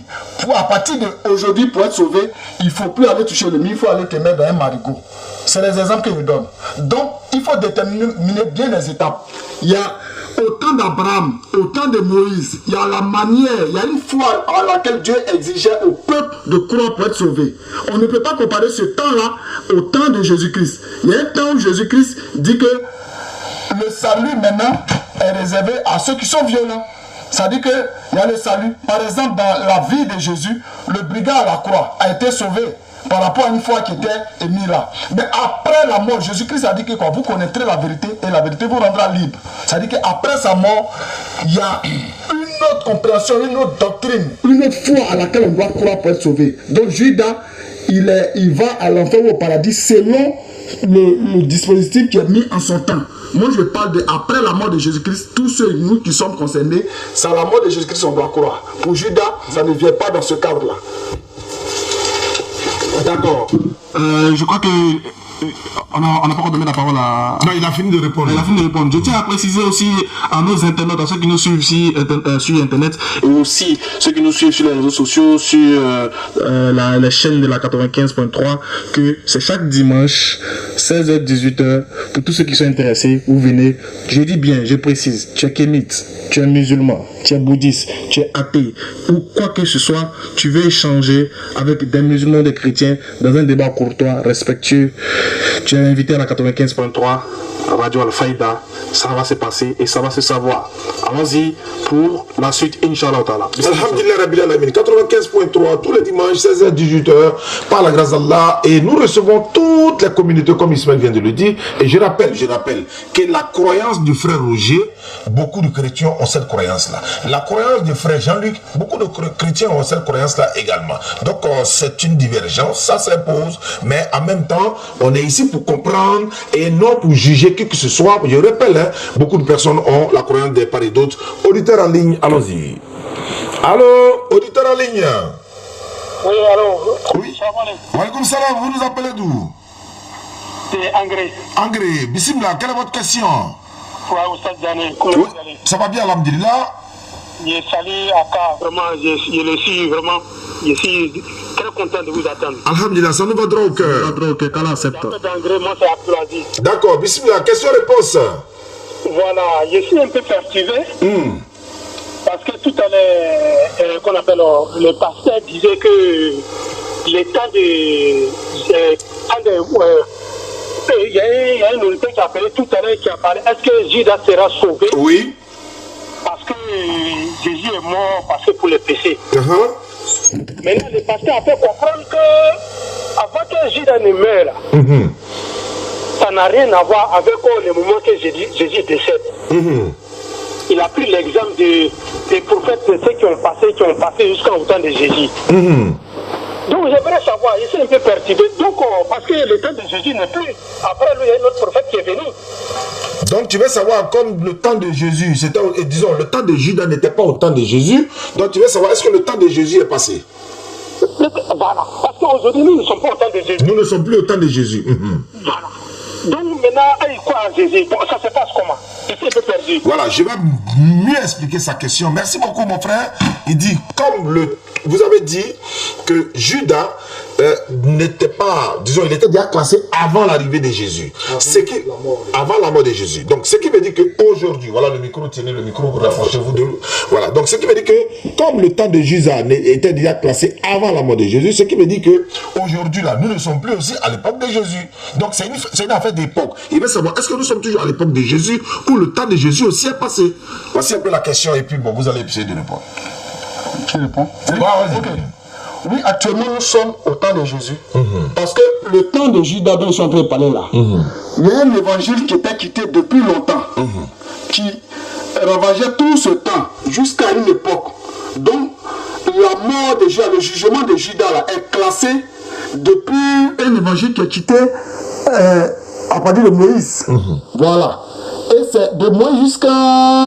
à partir d'aujourd'hui, pour être sauvé, il ne faut plus aller toucher le mur, il faut aller te mettre dans un marigot. C'est les exemples que je donne. Donc, il faut déterminer bien les étapes. Il y a au temps d'Abraham, au temps de Moïse, il y a la manière, il y a une foi à laquelle Dieu exigeait au peuple de croire pour être sauvé. On ne peut pas comparer ce temps-là au temps de Jésus-Christ. Il y a un temps où Jésus-Christ dit que le salut maintenant est réservé à ceux qui sont violents. Ça dit qu'il y a le salut. Par exemple, dans la vie de Jésus, le brigand à la croix a été sauvé par rapport à une foi qui était émise là. Mais après la mort, Jésus-Christ a dit que quoi, vous connaîtrez la vérité et la vérité vous rendra libre. Ça dit qu'après sa mort, il y a une autre compréhension, une autre doctrine, une autre foi à laquelle on doit croire pour être sauvé. Donc Judas, il va à l'enfer ou au paradis selon le dispositif qui est mis en son temps. Moi, je parle de après la mort de Jésus-Christ, tous ceux nous qui sommes concernés, c'est à la mort de Jésus-Christ qu'on doit croire. Pour Judas, ça ne vient pas dans ce cadre-là. D'accord. Je crois que on n'a pas encore donné la parole à... Non, il a fini de répondre. Il a fini de répondre. Je tiens à préciser aussi à nos internautes, à ceux qui nous suivent ici sur Internet, et aussi ceux qui nous suivent sur les réseaux sociaux, sur la chaîne de la 95.3, que c'est chaque dimanche, 16h-18h, pour tous ceux qui sont intéressés, vous venez. Je dis bien, je précise, tu es kémite, tu es musulman, tu es bouddhiste, tu es athée, ou quoi que ce soit, tu veux échanger avec des musulmans, des chrétiens, dans un débat courtois, respectueux. Tu es invité à la 95.3 Radio Al-Faïda. Ça va se passer et ça va se savoir. Allons-y pour la suite, Inch'Allah Ta'ala. Alhamdulillah Rabbil Alamin, 95.3 tous les dimanches 16h-18h par la grâce d'Allah, et nous recevons toutes les communautés comme Ismaël vient de le dire. Et je rappelle que la croyance du frère Roger, beaucoup de chrétiens ont cette croyance-là. La croyance du frère Jean-Luc, beaucoup de chrétiens ont cette croyance-là également. Donc c'est une divergence, ça s'impose, mais en même temps, on est ici pour comprendre et non pour juger qui que ce soit. Je rappelle, beaucoup de personnes ont la croyance des part et d'autres. Auditeurs en ligne, allons-y. Allô, auditeur en ligne. Oui, allô. Oui. Walaikum salam, vous nous appelez d'où? C'est Angré. Angré, bismillah, quelle est votre question? Ouais, Oustad Diané. Oui, ça va bien, alhamdulillah. Je salue Aka, vraiment, je suis vraiment, je suis très content de vous attendre. Alhamdulillah, ça nous va droit au cœur. Moi, c'est Abdelaziz. D'accord, bismillah, question-réponse. Voilà, je suis un peu perturbé. Parce que tout à l'heure, qu'on appelle le pasteur disait que les temps il y a un auditeur qui a appelé tout à l'heure qui a parlé. Est-ce que Judas sera sauvé? Oui. Parce que Jésus est mort parce que pour les péchés. Maintenant, le pasteur a fait comprendre que avant que Judas ne meure, ça n'a rien à voir avec le moment que Jésus décède. Il a pris l'exemple des prophètes, ceux qui ont passé jusqu'au temps de Jésus. Donc j'aimerais savoir, il s'est un peu perturbé. Donc, parce que le temps de Jésus n'est plus. Après lui, il y a un autre prophète qui est venu. Donc tu veux savoir, comme le temps de Jésus, c'était, disons, le temps de Judas n'était pas au temps de Jésus, donc tu veux savoir, est-ce que le temps de Jésus est passé? Voilà, parce qu'aujourd'hui, nous ne sommes pas au temps de Jésus. Nous ne sommes plus au temps de Jésus. Voilà. Donc maintenant, quoi Jésus? Ça se passe comment? Il s'est un peu perdu. Voilà, je vais mieux expliquer sa question. Merci beaucoup, mon frère. Il dit, comme vous avez dit que Judas n'était pas, disons, il était déjà classé avant l'arrivée de Jésus. Avant la mort de Jésus. Donc, ce qui veut dire qu'aujourd'hui, voilà le micro, tenez le micro, rapprochez-vous de lui. Voilà, donc ce qui veut dire que, comme le temps de Judas était déjà classé avant la mort de Jésus, ce qui veut dire qu'aujourd'hui, là, nous ne sommes plus aussi à l'époque de Jésus. Donc, c'est une affaire d'époque. Il veut savoir, est-ce que nous sommes toujours à l'époque de Jésus ou le temps de Jésus aussi est passé? Voici un peu la question et puis, bon, vous allez essayer de répondre. Je réponds. Ok. Oui, actuellement, nous sommes au temps de Jésus. Parce que le temps de Judas dont je suis en train de parler là, il y a un évangile qui était quitté depuis longtemps, qui ravageait tout ce temps jusqu'à une époque. Donc, la mort de Judas, le jugement de Judas là, est classé depuis un évangile qui est quitté à partir de Moïse. Voilà. Et c'est de Moïse jusqu'à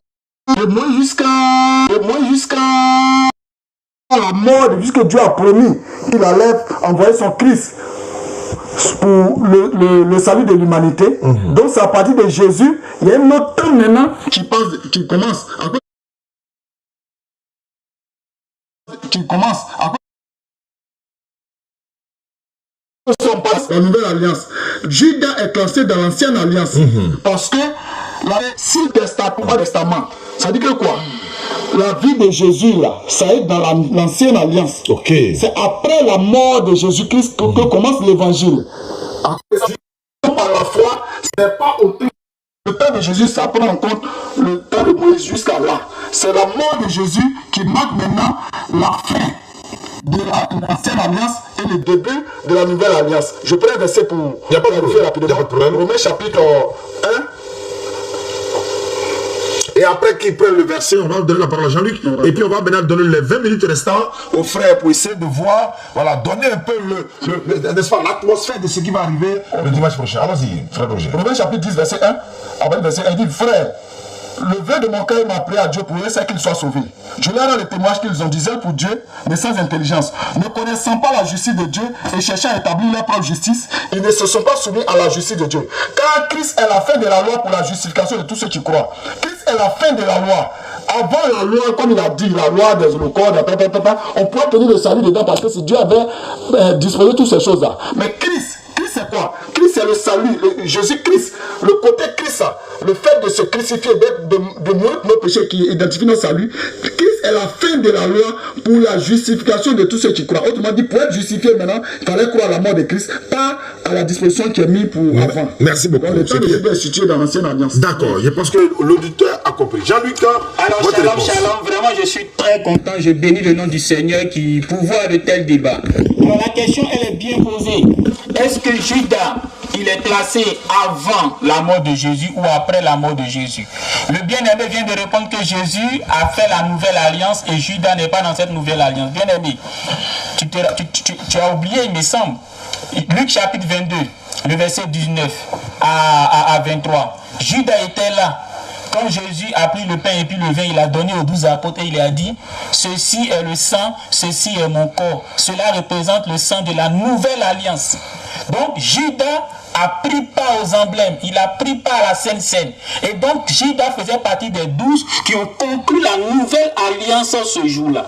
la mort, puisque Dieu a promis qu'il allait envoyer son Christ pour le salut de l'humanité. Donc c'est à partir de Jésus, il y a un autre temps maintenant qui commence. La nouvelle alliance. Judas est classé dans l'ancienne alliance. Parce que si le testament, ça dit que quoi? La vie de Jésus là, ça est dans l'ancienne alliance. C'est après la mort de Jésus-Christ que commence l'évangile. Par la foi, ce n'est pas au temps. Le temps de Jésus, ça prend en compte le temps de Moïse jusqu'à là. C'est la mort de Jésus qui marque maintenant la fin de l'ancienne alliance et le début de la nouvelle alliance. Je prends un verset pour clarifier rapidement. Romains chapitre 1. Et après qu'il prenne le verset, on va donner la parole à Jean-Luc. Et puis on va maintenant donner les 20 minutes restantes aux frères pour essayer de voir, voilà, donner un peu n'est-ce pas, l'atmosphère de ce qui va arriver le dimanche prochain. Allons-y, frère Roger. Romains chapitre 10, verset 1. Après le verset 1, il dit, frère, le vœu de mon cœur m'a prié à Dieu pour eux, c'est qu'ils soient sauvés. Je leur rends le témoignage qu'ils ont dit pour Dieu, mais sans intelligence. Ne connaissant pas la justice de Dieu et cherchant à établir leur propre justice, ils ne se sont pas soumis à la justice de Dieu. Car Christ est la fin de la loi pour la justification de tous ceux qui croient. Christ est la fin de la loi. Avant la loi, comme il a dit, la loi des code, on pourrait tenir le salut dedans parce que si Dieu avait disposé toutes ces choses-là. Mais Christ c'est quoi? Christ c'est le salut, Jésus-Christ, le côté Christ, le fait de se crucifier, de mourir pour nos péchés qui identifient notre salut. Christ est la fin de la loi pour la justification de tous ceux qui croient. Autrement dit, pour être justifié maintenant, il fallait croire à la mort de Christ, pas à la disposition qui est mise pour avant. Merci beaucoup. Donc, le temps de Jésus est situé dans l'ancienne alliance. D'accord, je pense que l'auditeur a compris. Jean-Luc, alors shalom, vraiment je suis très content, je bénis le nom du Seigneur qui pourvoit de tels débats. Alors la question elle est bien posée. Est-ce que Judas, il est classé avant la mort de Jésus ou après la mort de Jésus? Le bien-aimé vient de répondre que Jésus a fait la nouvelle alliance et Judas n'est pas dans cette nouvelle alliance. Bien-aimé, tu as oublié, il me semble, Luc chapitre 22, le verset 19 à 23. Judas était là. Quand Jésus a pris le pain et puis le vin, il a donné aux 12 apôtres et il a dit, ceci est le sang, ceci est mon corps. Cela représente le sang de la nouvelle alliance. Donc Judas a pris part aux emblèmes, il a pris part à la Sainte Seine. Et donc Judas faisait partie des 12 qui ont conclu la nouvelle alliance ce jour-là.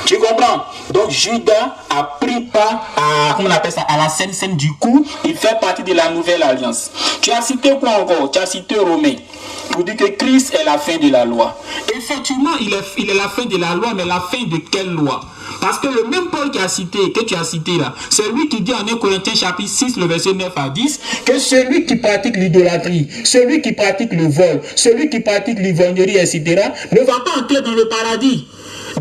Tu comprends? Donc Judas a pris part à, comment on appelle ça, à la Sainte Seine. Du coup, il fait partie de la nouvelle alliance. Tu as cité quoi encore? Tu as cité Romains pour dire que Christ est la fin de la loi. Effectivement, il est la fin de la loi, mais la fin de quelle loi? Parce que le même Paul que tu as cité là, c'est lui qui dit en 1 Corinthiens chapitre 6, le verset 9 à 10, que celui qui pratique l'idolâtrie, celui qui pratique le vol, celui qui pratique l'ivrognerie, etc., ne va pas entrer dans le paradis.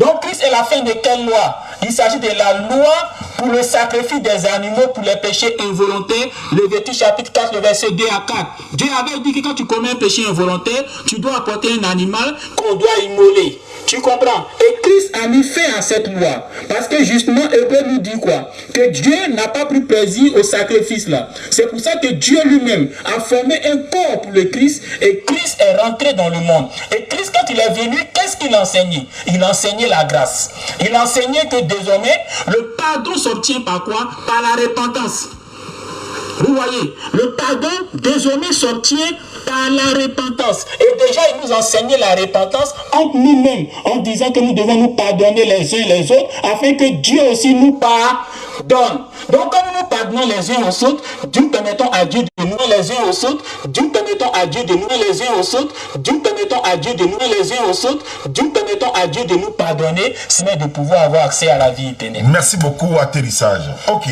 Donc Christ est la fin de quelle loi? Il s'agit de la loi pour le sacrifice des animaux pour les péchés involontaires. Lévitique chapitre 4, le verset 2 à 4. Dieu avait dit que quand tu commets un péché involontaire, tu dois apporter un animal qu'on doit immoler. Tu comprends? Et Christ a mis fin à cette loi. Parce que justement, Hébreu nous dit quoi? Que Dieu n'a pas pris plaisir au sacrifice là. C'est pour ça que Dieu lui-même a formé un corps pour le Christ. Et Christ est rentré dans le monde. Et Christ, quand il est venu, qu'est-ce qu'il enseignait? Il enseignait la grâce. Il enseignait que désormais, le pardon s'obtient par quoi? Par la repentance. Vous voyez, le pardon désormais s'obtient par la repentance. Et déjà, il nous enseignait la repentance entre nous-mêmes, en disant que nous devons nous pardonner les uns les autres, afin que Dieu aussi nous pardonne. Donc, comme nous pardonnons les uns aux autres, Dieu permettons à Dieu de nous les uns aux autres, Dieu permettons à Dieu de nous les uns aux autres, Dieu permettons à Dieu de nous les uns aux autres, Dieu permettons à Dieu de nous pardonner, sinon de pouvoir avoir accès à la vie éternelle. Merci beaucoup, atterrissage. Ok.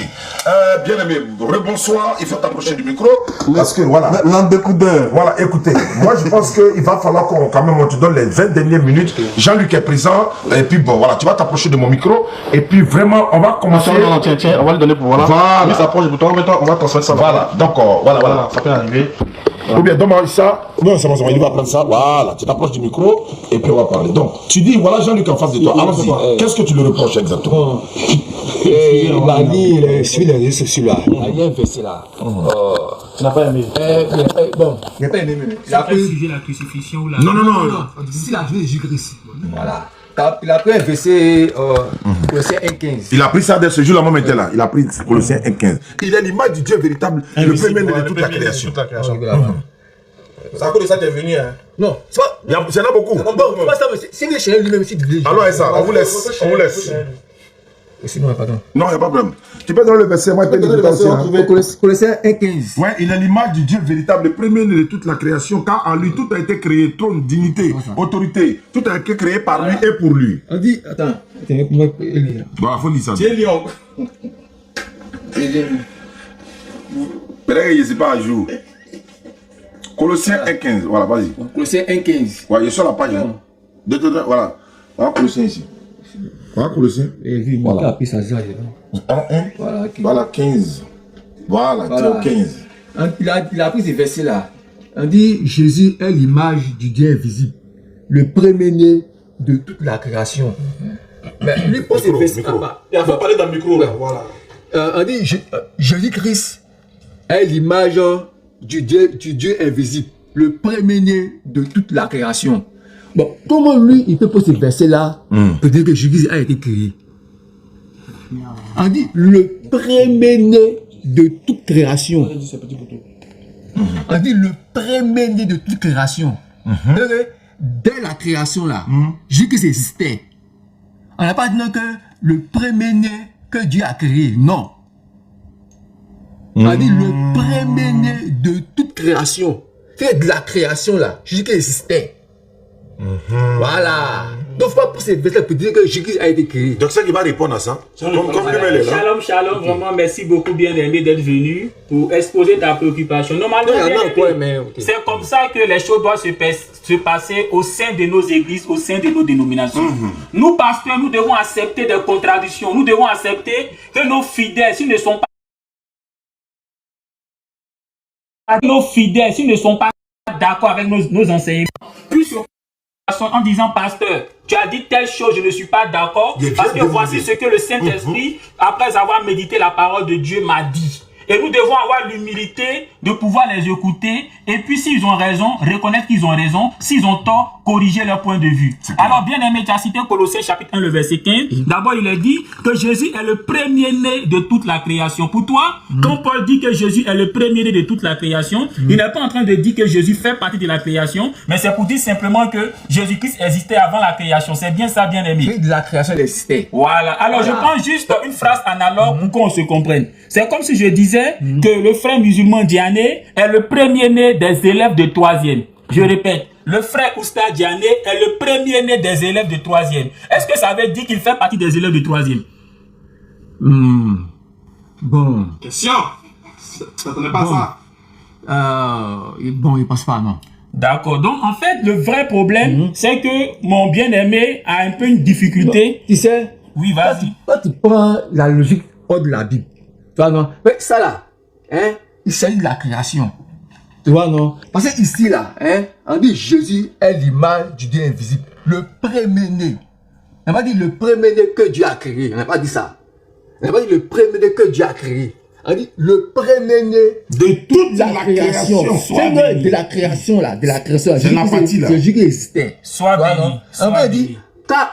Bien aimé, rebonsoir. Il faut t'approcher du micro. Parce que voilà. L'endécoudeur. Voilà, écoutez, moi je pense qu'il va falloir qu'on quand même on te donne les 20 dernières minutes. Jean-Luc est présent. Et puis bon, voilà, tu vas t'approcher de mon micro. Et puis vraiment, on va commencer. Non, tiens, on va le donner pour voilà. Voilà. Il s'approche du bouton, on va transférer ça. Voilà, donc voilà. Ça peut arriver. Ou bien, donne-moi ça. Non, c'est bon, il va prendre ça. Voilà, tu t'approches du micro et puis on va parler. Donc, tu dis, voilà Jean-Luc en face de toi. Alors, qu'est-ce que tu le reproches exactement? Il m'a dit, sur les réseaux sociaux là, il y a un verset là. Tu n'as pas aimé? Bon, il n'a pas aimé. Il a pris la crucifixion ou la... Non. C'est la journée de Jésus-Christ. Voilà. Il a pris un verset, Colossiens 1,15. Il a pris ça dès ce jour-là, moi maintenant là. Il a pris Colossiens 1,15. Il est l'image du Dieu véritable, le premier de toute la création. C'est à cause de ça que tu es venu. Hein. Non, c'est pas. Il y en a beaucoup. Bon, c'est pas ça, mais c'est le chien lui-même ici. Alors, ça, on vous laisse. Sinon, pardon. Non, il n'y a pas de problème. Tu peux donner le verset, moi je peux donner le verset. Colossiens 1,15. Ouais, il est l'image du Dieu véritable, le premier de toute la création, car en lui tout a été créé, trône, dignité, autorité, tout a été créé par lui et pour lui. On dit, attends, moi, lire. Voilà, il faut dire ça. Tiens, Lyon. Peut-être que je ne sais pas à jour. Colossiens 1,15, voilà, vas-y. Colossiens 1,15. Ouais, il est sur la page. Voilà. Voilà, Colossiens ici. Voilà, Colossiens. Voilà. Après ça, Voilà, 15. Voilà, Voilà. 15. Il a pris ces versets-là. On dit, Jésus est l'image du Dieu invisible, le premier-né de toute la création. Mais lui pose ces versets. Il faut parler dans le micro là. Voilà. On dit, Jésus-Christ est l'image du Dieu invisible, le premier-né de toute la création. Bon, comment lui, il peut poser ces versets-là pour dire que Jésus a été créé? On dit le premier-né de toute création. On dit le premier-né de toute création. Dès la création là, Jésus existait. On n'a pas dit que le premier-né que Dieu a créé, non. On dit le premier-né de toute création. C'est de la création là, Jésus existait. Voilà. Donc, faut pas pousser pour dire que Jésus a été créé. Donc, c'est qui va répondre à ça. Comme lui-même est là. Shalom, vraiment, merci beaucoup, bien aimé, d'être venu pour exposer ta préoccupation. Normalement, c'est comme ça que les choses doivent se passer au sein de nos églises, au sein de nos dénominations. Nous, pasteurs, nous devons accepter des contradictions. Nous devons accepter que nos fidèles, s'ils ne sont pas d'accord avec nos enseignements, plus en disant, pasteur, tu as dit telle chose, je ne suis pas d'accord, parce que voici ce que le Saint-Esprit, après avoir médité la parole de Dieu, m'a dit. Et nous devons avoir l'humilité de pouvoir les écouter. Et puis s'ils ont raison, reconnaître qu'ils ont raison. S'ils ont tort, corriger leur point de vue. Alors bien aimé, tu as cité Colossiens chapitre 1, le verset 15. D'abord, il est dit que Jésus est le premier-né de toute la création. Pour toi, quand Paul dit que Jésus est le premier-né de toute la création, il n'est pas en train de dire que Jésus fait partie de la création, mais c'est pour dire simplement que Jésus-Christ existait avant la création. C'est bien ça, bien aimé. De la création existait. Voilà. Alors je prends juste une phrase analogue pour qu'on se comprenne. C'est comme si je disais que le frère musulman Diané est le premier-né des élèves de 3e. Je répète, le frère Oustaz Diané est le premier-né des élèves de 3e. Est-ce que ça veut dire qu'il fait partie des élèves de 3e? Bon. Question. Ça ne pas ça. Bon, il passe pas, non. D'accord. Donc, en fait, le vrai problème, c'est que mon bien-aimé a un peu une difficulté. Tu sais, Oui, vas-y. quand tu prends la logique hors de la Bible, tu vois, non? Mais ça là, hein, il s'agit de la création. Tu vois, non? Parce que ici, là, hein, on dit Jésus est l'image du Dieu invisible. Le premier-né. On n'a pas dit le premier-né que Dieu a créé. On n'a pas dit ça. On n'a pas dit le premier-né que Dieu a créé. On dit le premier-né De toute la création. C'est de la création, là. De la création. C'est la partie, là. Jésus qui existait. Sois Tu vois, béni. non? Sois On va béni. dire, car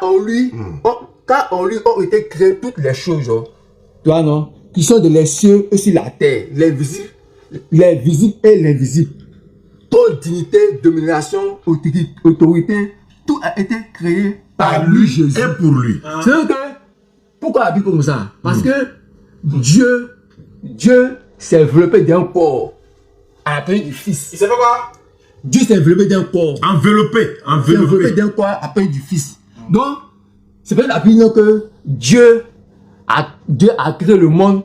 en lui ont été créées toutes les choses, hein, tu vois, non? Qui sont de les cieux et sur la terre. Les visibles et l'invisible. Toute dignité, domination, autorité, tout a été créé par lui, Jésus. Et pour lui. C'est vrai que, pourquoi la Bible comme ça? Parce que Dieu s'est enveloppé d'un corps à la du Fils. Il s'est fait quoi? Dieu s'est enveloppé d'un corps. Enveloppé. Enveloppé d'un corps à du Fils. Donc, c'est pas la Bible que Dieu a créé le monde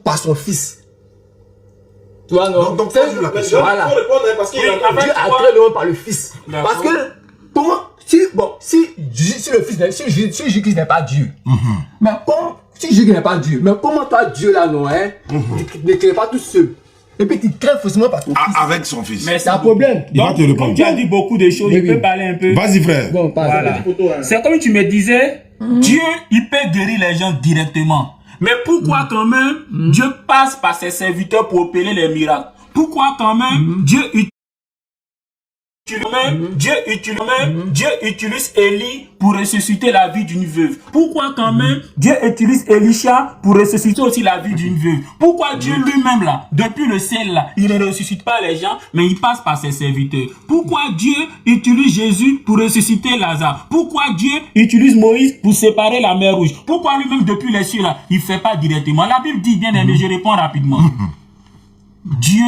par son Fils. Tu vois, non? Donc, pose la question. Voilà. Il faut répondre, hein, parce qu'il Oui, est en train de Dieu dire. a créé le monde par le Fils. D'accord. Parce que, comment, si le Fils, si Jésus-Christ n'est pas Dieu, mais comment, si Jésus n'est pas Dieu, mais comment toi, Dieu là, non, hein, ne crée pas tout seul. Et puis tu crées forcément par ton Fils. Avec son fils. Mais C'est un problème. Il va te Comme répondre. tu as dit beaucoup de choses, Oui, il peut oui. parler un peu. Vas-y, frère. Bon, pas Voilà. C'est comme tu me disais, Dieu, il peut guérir les gens directement. Mais pourquoi quand même Dieu passe par ses serviteurs pour opérer les miracles? Pourquoi quand même Dieu utilise Élie pour ressusciter la vie d'une veuve? Pourquoi quand même Dieu utilise Elisha pour ressusciter aussi la vie d'une veuve? Pourquoi Dieu lui-même là, depuis le ciel là, il ne ressuscite pas les gens, mais il passe par ses serviteurs? Pourquoi Dieu utilise Jésus pour ressusciter Lazare? Pourquoi Dieu utilise Moïse pour séparer la mer Rouge? Pourquoi lui-même depuis les cieux là, il ne fait pas directement? La Bible dit bien aimé, je réponds rapidement. Dieu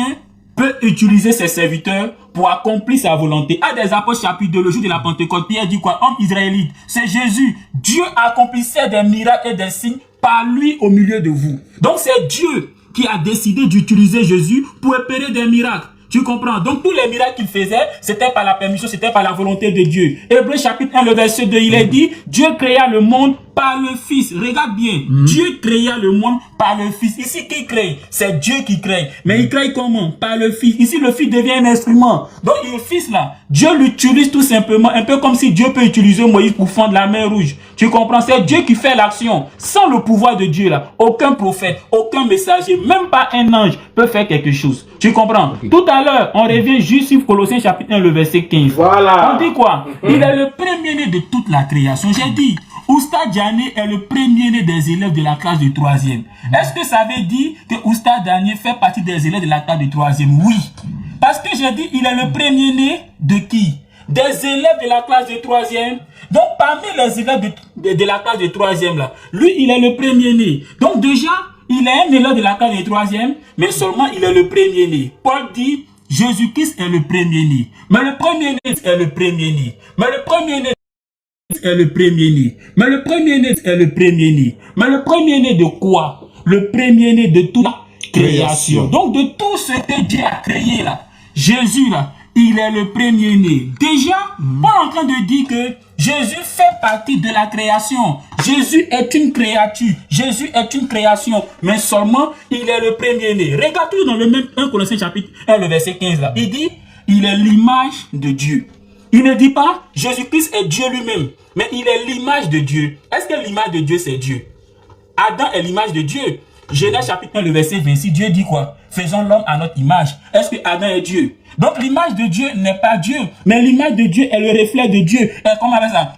peut utiliser ses serviteurs pour accomplir sa volonté. À des Apôtres chapitre 2, le jour de la Pentecôte, Pierre dit quoi? Homme israélite, c'est Jésus. Dieu accomplissait des miracles et des signes par lui au milieu de vous. Donc c'est Dieu qui a décidé d'utiliser Jésus pour opérer des miracles. Tu comprends? Donc tous les miracles qu'il faisait, c'était par la permission, c'était par la volonté de Dieu. Hébreux chapitre 1, le verset 2, il est dit, Dieu créa le monde par le Fils. Regarde bien, Dieu créa le monde par le Fils. Ici, qui crée? C'est Dieu qui crée. Mais il crée comment? Par le Fils. Ici, le Fils devient un instrument. Donc le Fils là, Dieu l'utilise tout simplement, un peu comme si Dieu peut utiliser Moïse pour fendre la mer Rouge. Tu comprends? C'est Dieu qui fait l'action. Sans le pouvoir de Dieu là, aucun prophète, aucun messager, même pas un ange peut faire quelque chose. Tu comprends? Tout à l'heure, on revient juste sur Colossiens chapitre 1, le verset 15. Voilà. On dit quoi? Il est le premier-né de toute la création. J'ai dit, Oustaz Diané est le premier-né des élèves de la classe de 3e. Est-ce que ça veut dire que Oustaz Diané fait partie des élèves de la classe de 3e? Oui. Parce que j'ai dit, il est le premier-né de qui? Des élèves de la classe de 3e. Donc, parmi les élèves de la classe de 3e, là, lui, il est le premier-né. Donc, déjà, il est un élève de la classe de 3e, mais seulement il est le premier-né. Paul dit, Jésus-Christ est le premier-né. Mais le premier-né est le premier-né. Mais le premier-né est le premier-né. Mais le premier-né est le premier-né. Mais le premier-né de quoi? Le premier-né de toute la création. Donc, de tout ce que Dieu a créé, là, Jésus, là, il est le premier-né. Déjà, on est en train de dire que Jésus fait partie de la création. Jésus est une créature. Jésus est une création. Mais seulement, il est le premier-né. Regarde tout dans le même 1 Colossiens chapitre 1, le verset 15 là. Il dit, il est l'image de Dieu. Il ne dit pas, Jésus-Christ est Dieu lui-même. Mais il est l'image de Dieu. Est-ce que l'image de Dieu, c'est Dieu? Adam est l'image de Dieu. Genèse chapitre 1, le verset 26, Dieu dit quoi? Faisons l'homme à notre image. Est-ce que Adam est Dieu? Donc l'image de Dieu n'est pas Dieu. Mais l'image de Dieu est le reflet de Dieu. Et comment on appelle ça?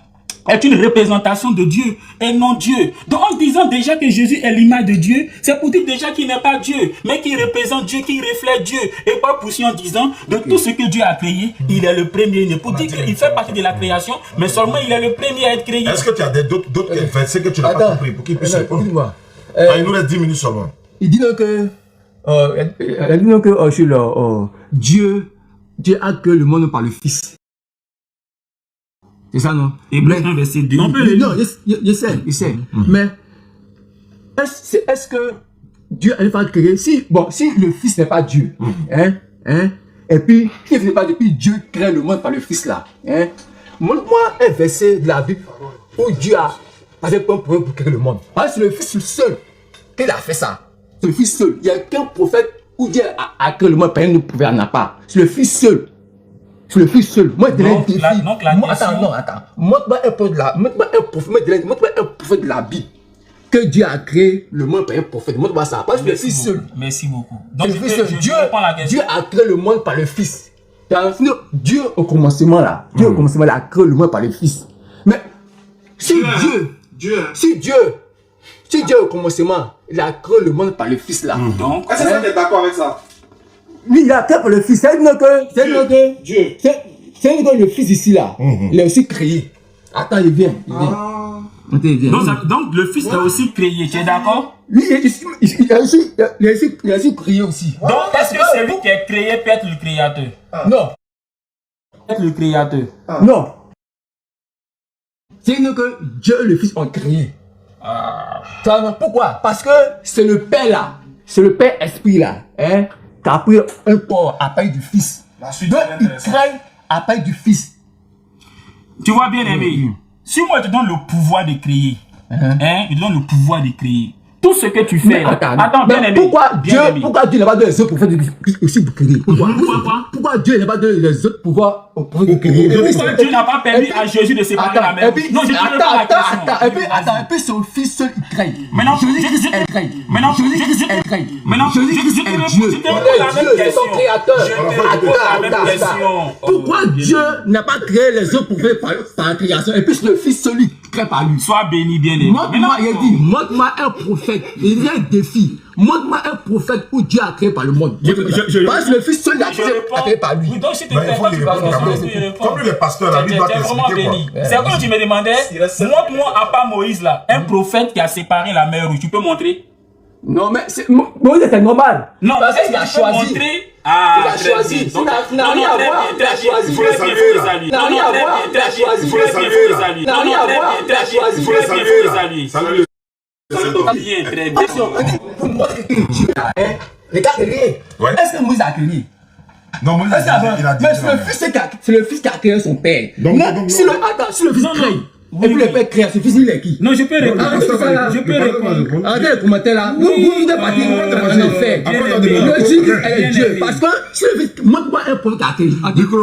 Est une représentation de Dieu et non Dieu. Donc en disant déjà que Jésus est l'image de Dieu, c'est pour dire déjà qu'il n'est pas Dieu, mais qu'il représente Dieu, qu'il reflète Dieu. Et pas pour si en disant de tout ce que Dieu a créé, il est le premier-né. Pour dire qu'il fait partie de la création, mais seulement il est le premier à être créé. Est-ce que tu as d'autres versets que tu n'as pas compris pour qu'il puisse répondre? Il nous reste 10 minutes seulement. Il dit donc que, Dieu Dieu a créé le monde par le Fils. C'est ça, non? Hébreux 1, verset 2. On peut le Non, lire. je sais. Mais est-ce que Dieu va créer si le Fils n'est pas Dieu, et puis qui n'est pas depuis Dieu crée le monde par le Fils là, montre-moi un verset de la Bible où Dieu a passé pour un problème pour créer le monde. Parce que c'est le Fils seul qui a fait ça. C'est le Fils seul. Il n'y a qu'un prophète où Dieu a créé le monde, par exemple, ne n'a pas. C'est le Fils seul. C'est le Fils seul. Moi, je te donne un défi. Attends. Montre-moi un prophète de la Bible que Dieu a créé le monde par un prophète. Montre-moi ça. Parce que le Fils seul. Merci beaucoup. Donc, C'est le Fils seul. Dieu a créé le monde par le Fils. Dieu au commencement là, a créé le monde par le Fils. Mais si Dieu au commencement, il a créé le monde par le Fils là. Donc, Est-ce que tu es d'accord avec ça? Oui, il a créé par le Fils. C'est que le Fils ici là, il a aussi créé. Attends, il vient. donc, le Fils a aussi créé, tu es d'accord? Oui, il a aussi créé aussi. Donc, est-ce que c'est lui qui est créé peut être le créateur? Non. Peut être le créateur. Non. C'est que Dieu et le Fils ont créé. Pourquoi? Parce que c'est le Père là, c'est le Père Esprit là, qui a pris un corps à part du Fils. Donc il crée à part du Fils. Tu vois bien aimé, si moi je te donne le pouvoir de créer, je te donne le pouvoir de créer. Tout ce que tu fais, attends bien aimé. Pourquoi Dieu n'a pas donné les autres pouvoirs aussi pour créer? Pourquoi Dieu n'a pas donné les autres pouvoirs pour créer? Pourquoi Dieu n'a pas permis à Jésus de séparer la mer? Non, je te réponds à la question. Et puis son Fils seul il crée. Maintenant, Jésus-Christ elle crée. Jésus-Christ elle crée. Maintenant, Jésus-Christ est Dieu. Je te réponds la même question. Son créateur. Je te pose la même question. Pourquoi Dieu n'a pas créé les autres pouvoirs par la création? Et puis le Fils seul il crée par lui. Sois béni, bien aimé. Montre-moi un prophète. Il y a un défi. Montre-moi un prophète où Dieu a créé par le monde. Parce que le Fils seul a créé par lui. Donc, si tu réponds, comme lui, le pasteur, là, lui doit t'expliquer quoi. C'est comme tu me demandais, montre-moi à part Moïse là, un prophète qui a séparé la mer rouge. Tu peux montrer? Non, mais Moïse était normal. Non, parce qu'il a choisi. Il a choisi. Ça n'a rien à voir. Il a choisi. Il faut le saluer là. Ça n'a rien à voir. Il a choisi. Il faut le saluer là. Ça n'a rien à voir. Il a choisi. Il faut le saluer là. Salut. Bien, très bien. Pour montrer que Dieu a regarde rien. Est-ce que Moïse a créé? Non, Moïse il a dit. Mais c'est le Fils qui a créé son père. Si le Fils crée, et puis le père crée, ce Fils il est qui? Non, je peux répondre. Je peux répondre. Arrêtez les commentaires là. Vous êtes partis en enfer. Le Fils est Dieu. Parce que si le Fils, montre-moi un point qui a créé.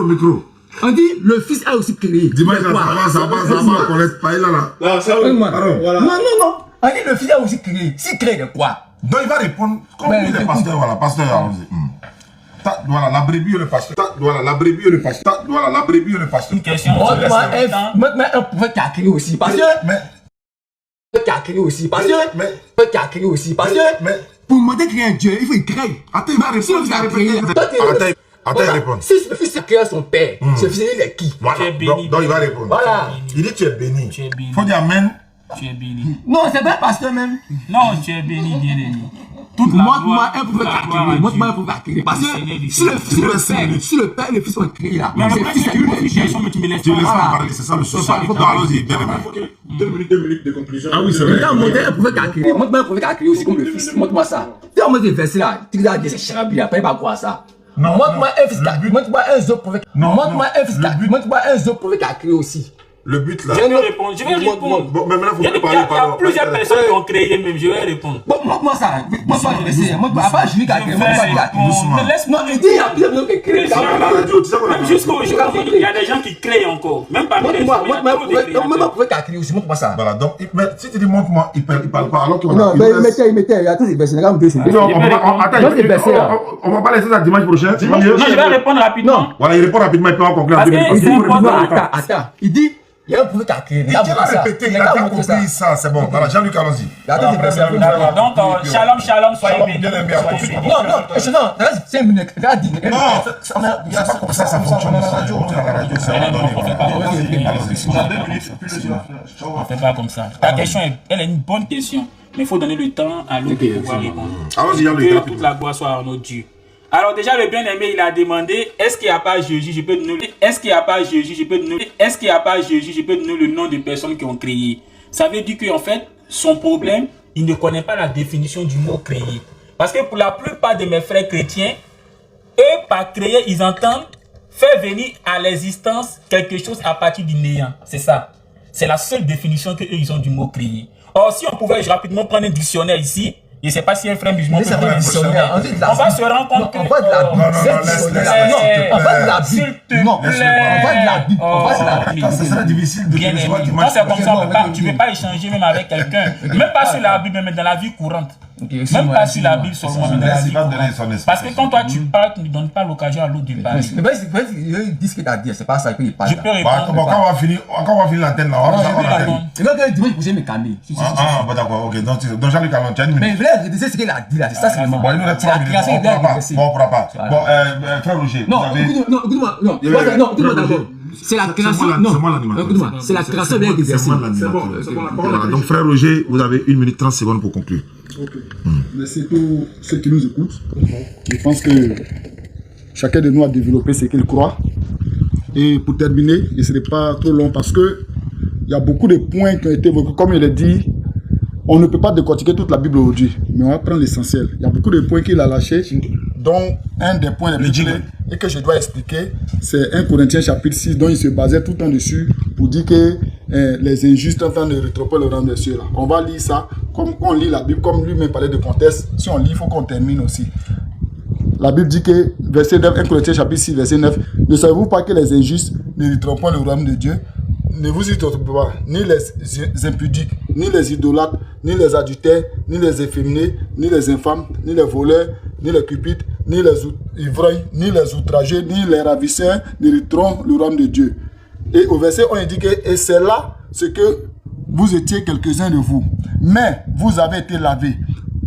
Micro. On dit le Fils a aussi créé. Dis-moi, ça va connaître pas là. Non. On dit le Fils a aussi créé. S'il crée de quoi? Donc il va répondre comme lui le pasteur, voilà, pasteur, allons-y. Voilà, la brebis et le pasteur. Une question. Montre-moi un prophète qui a créé aussi. Parce que. Qui a créé aussi. Parce que. Pour demander qu'il y ait un Dieu, il faut qu'il crée. Attends, il va répondre. Attends, il va répondre. Si le Fils a créé son père, ce Fils il est qui? Voilà. Donc il va répondre. Voilà. Il dit tu es béni. Tu es béni. Faut dire amen. Tu es béni. Non, c'est pas pasteur même. Non, tu es béni, bien aimé. Montre-moi un prophète qui a créé. Montre-moi un prophète qui a créé. Parce que si le père et le Fils sont créés là, Mais c'est le Fils qui a créé. tu me laisses Tu laisses pas. pas parler, c'est ça le social. Allons-y, bien aimé. 2 minutes de conclusion. Ah oui, c'est vrai. Regarde, montre un prophète qui a créé. Montre-moi un prophète qui a créé aussi comme le Fils. Montre-moi ça. Tu vois, des versets là, tu dis c'est charabia, pas pas quoi ça. Montre-moi un Fils qui a créé. Montre-moi un autre prophète. Montre-moi un Fils qui a créé. Montre-moi un autre prophète qui a créé aussi. Le but là. Je vais répondre. Bon, mais maintenant, Il y a plusieurs personnes qui ont créé même. Je vais répondre. Montre-moi ça. Montre-moi le verset. Montre-moi. Après, je dis qu'il a créé. Mais laisse-moi. Il dit il y a plusieurs personnes qui créent. Même jusqu'à aujourd'hui, il y a des gens qui créent encore. Même parmi les gens. Montre-moi un prophète qui a créé aussi. Montre-moi ça. Voilà, donc, mais si tu dis montre-moi, il parle pas alors qu'on a. Non, mais il mettait. Il y a tous ces versets. Regarde, on va pas laisser ça dimanche prochain. Non, je vais répondre rapidement. Voilà, il répond rapidement, il peut en conclure. Attends. Il dit. Il y a un prophète qui a créé. Il va répéter, il a compris ça, c'est bon. Voilà, Jean-Luc, allons-y. Donc, shalom, soyez bénis. Non, 5 minutes. Regarde, non, c'est pas comme ça, ça fonctionne. On fait pas comme ça. Ta question, elle est une bonne question. Mais il faut donner le temps à l'autre pour pouvoir répondre. Allons-y, Jean-Luc. Que toute la gloire soit à notre Dieu. Alors déjà le bien-aimé il a demandé est-ce qu'il n'y a pas Jésus, je peux donner est-ce qu'il n'y a pas Jésus, je peux donner est-ce qu'il n'y a pas Jésus, je peux donner le nom des personnes qui ont créé. Ça veut dire qu'en fait son problème, il ne connaît pas la définition du mot créer. Parce que pour la plupart de mes frères chrétiens, eux par créer ils entendent faire venir à l'existence quelque chose à partir du néant. C'est ça. C'est la seule définition qu'eux ils ont du mot créer. Or si on pouvait rapidement prendre un dictionnaire ici. Je ne sais pas si un frère musulman peut prendre un dictionnaire. On va se rendre compte que... On va de la Bible. On va de la Bible. Non, on va de la Bible. On va de la Bible. Ça sera difficile de bien aimé. Quand c'est comme ça, tu ne peux pas échanger même avec quelqu'un. Même pas sur la Bible, mais dans la vie courante. Même pas sur la Bible seulement, mais dans la vie courante. Parce que quand toi tu parles, tu ne donnes pas l'occasion à l'autre de parler. Mais ils disent ce qu'il a dit, c'est pas ça qu'il parle. Je peux répondre. Quand on va finir l'antenne là, on va c'est là que dimanche prochain me calmer. Ah, bon d'accord, ok. Donc Jean-Luc Alon, tu as une minute. Mais il voulait redire ce qu'il a dit là, c'est ça seulement. Bon, il nous reste 3 minutes. On ne pourra pas. Bon, frère Roger. Non, écoute-moi, non, écoute-moi d'abord. C'est la création. Non, écoute-moi, c'est la création bien exercée. Donc frère Roger, vous avez 1 minute 30 secondes pour conclure. Ok. Merci pour ceux qui nous écoutent. Je pense que chacun de nous a développé ce qu'il croit. Et pour terminer, je ne serai pas trop long parce que il y a beaucoup de points qui ont été évoqués. Comme il a dit, on ne peut pas décortiquer toute la Bible aujourd'hui, mais on va prendre l'essentiel. Il y a beaucoup de points qu'il a lâchés, dont un des points les plus clés et que je dois expliquer, c'est 1 Corinthiens chapitre 6, dont il se basait tout le temps dessus pour dire que les injustes sont en train de rétroper le rang des cieux. Là. On va lire ça, comme on lit la Bible, comme lui-même parlait de contexte. Si on lit, il faut qu'on termine aussi. La Bible dit que, verset 9, 1 Corinthiens chapitre 6, verset 9, ne savez-vous pas que les injustes ne rétroperont pas le royaume de Dieu? Ne vous y trompez pas, ni les impudiques, ni les idolâtres, ni les adultères, ni les efféminés, ni les infâmes, ni les voleurs, ni les cupides, ni les ivrognes, ni les outragés, ni les ravisseurs n'hériteront le royaume de Dieu. Et au verset 1, il dit que et c'est là ce que vous étiez quelques-uns de vous. Mais vous avez été lavés,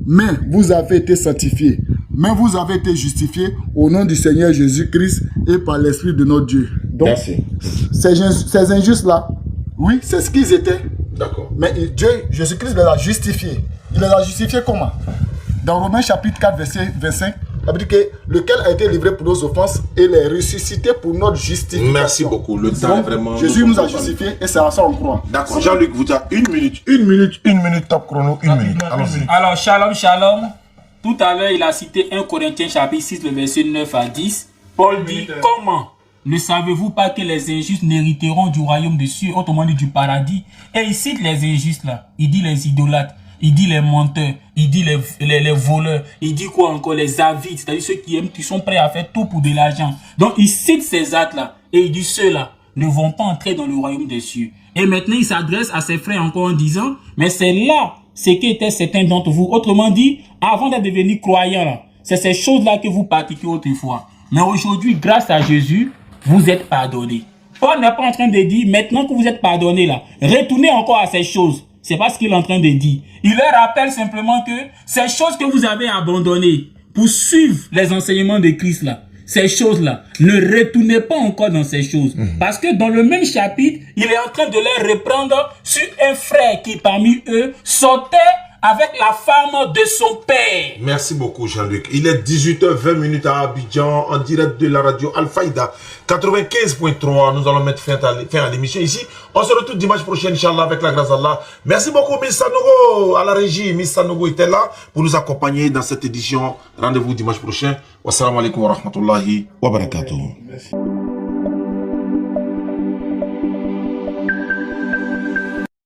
mais vous avez été sanctifiés, mais vous avez été justifiés au nom du Seigneur Jésus-Christ et par l'Esprit de notre Dieu. Donc, merci. Ces injustes-là, oui, c'est ce qu'ils étaient. D'accord. Mais Dieu, Jésus-Christ les a justifiés. Il les a justifiés comment? Dans Romains chapitre 4, verset 25, il dit que lequel a été livré pour nos offenses et les ressuscité pour notre justification. Merci beaucoup. Le temps est vraiment... Jésus nous a justifiés et c'est à ça qu'on croit. D'accord. Jean-Luc, vous avez 1 minute, top chrono, 1 minute. Allons-y. Alors, shalom. Tout à l'heure, il a cité 1 Corinthiens chapitre 6, le verset 9 à 10. Paul dit, comment ne savez-vous pas que les injustes n'hériteront du royaume des cieux, autrement dit du paradis? Et il cite les injustes là. Il dit les idolâtres, il dit les menteurs, il dit les voleurs, il dit quoi encore? Les avides, c'est-à-dire ceux qui sont prêts à faire tout pour de l'argent. Donc il cite ces actes là et il dit ceux-là ne vont pas entrer dans le royaume des cieux. Et maintenant il s'adresse à ses frères encore en disant, mais c'est là ce qu'étaient certains d'entre vous. Autrement dit, avant de devenir croyants là, c'est ces choses-là que vous pratiquiez autrefois. Mais aujourd'hui, grâce à Jésus, vous êtes pardonnés. Paul n'est pas en train de dire, maintenant que vous êtes pardonnés là, retournez encore à ces choses. C'est pas ce qu'il est en train de dire. Il leur rappelle simplement que ces choses que vous avez abandonnées pour suivre les enseignements de Christ là, ces choses-là, ne retournez pas encore dans ces choses. Parce que dans le même chapitre, il est en train de les reprendre sur un frère qui parmi eux sortait avec la femme de son père. Merci beaucoup Jean-Luc. Il est 18h20 à Abidjan, en direct de la radio Al-Faïda 95.3. Nous allons mettre fin à l'émission ici. On se retrouve dimanche prochain, Inch'Allah, avec la grâce d'Allah. Merci beaucoup, Miss Sanogo, à la régie. Miss Sanogo était là pour nous accompagner dans cette édition. Rendez-vous dimanche prochain. Wassalamu alaikum wa rahmatullahi wa barakatuh. Merci.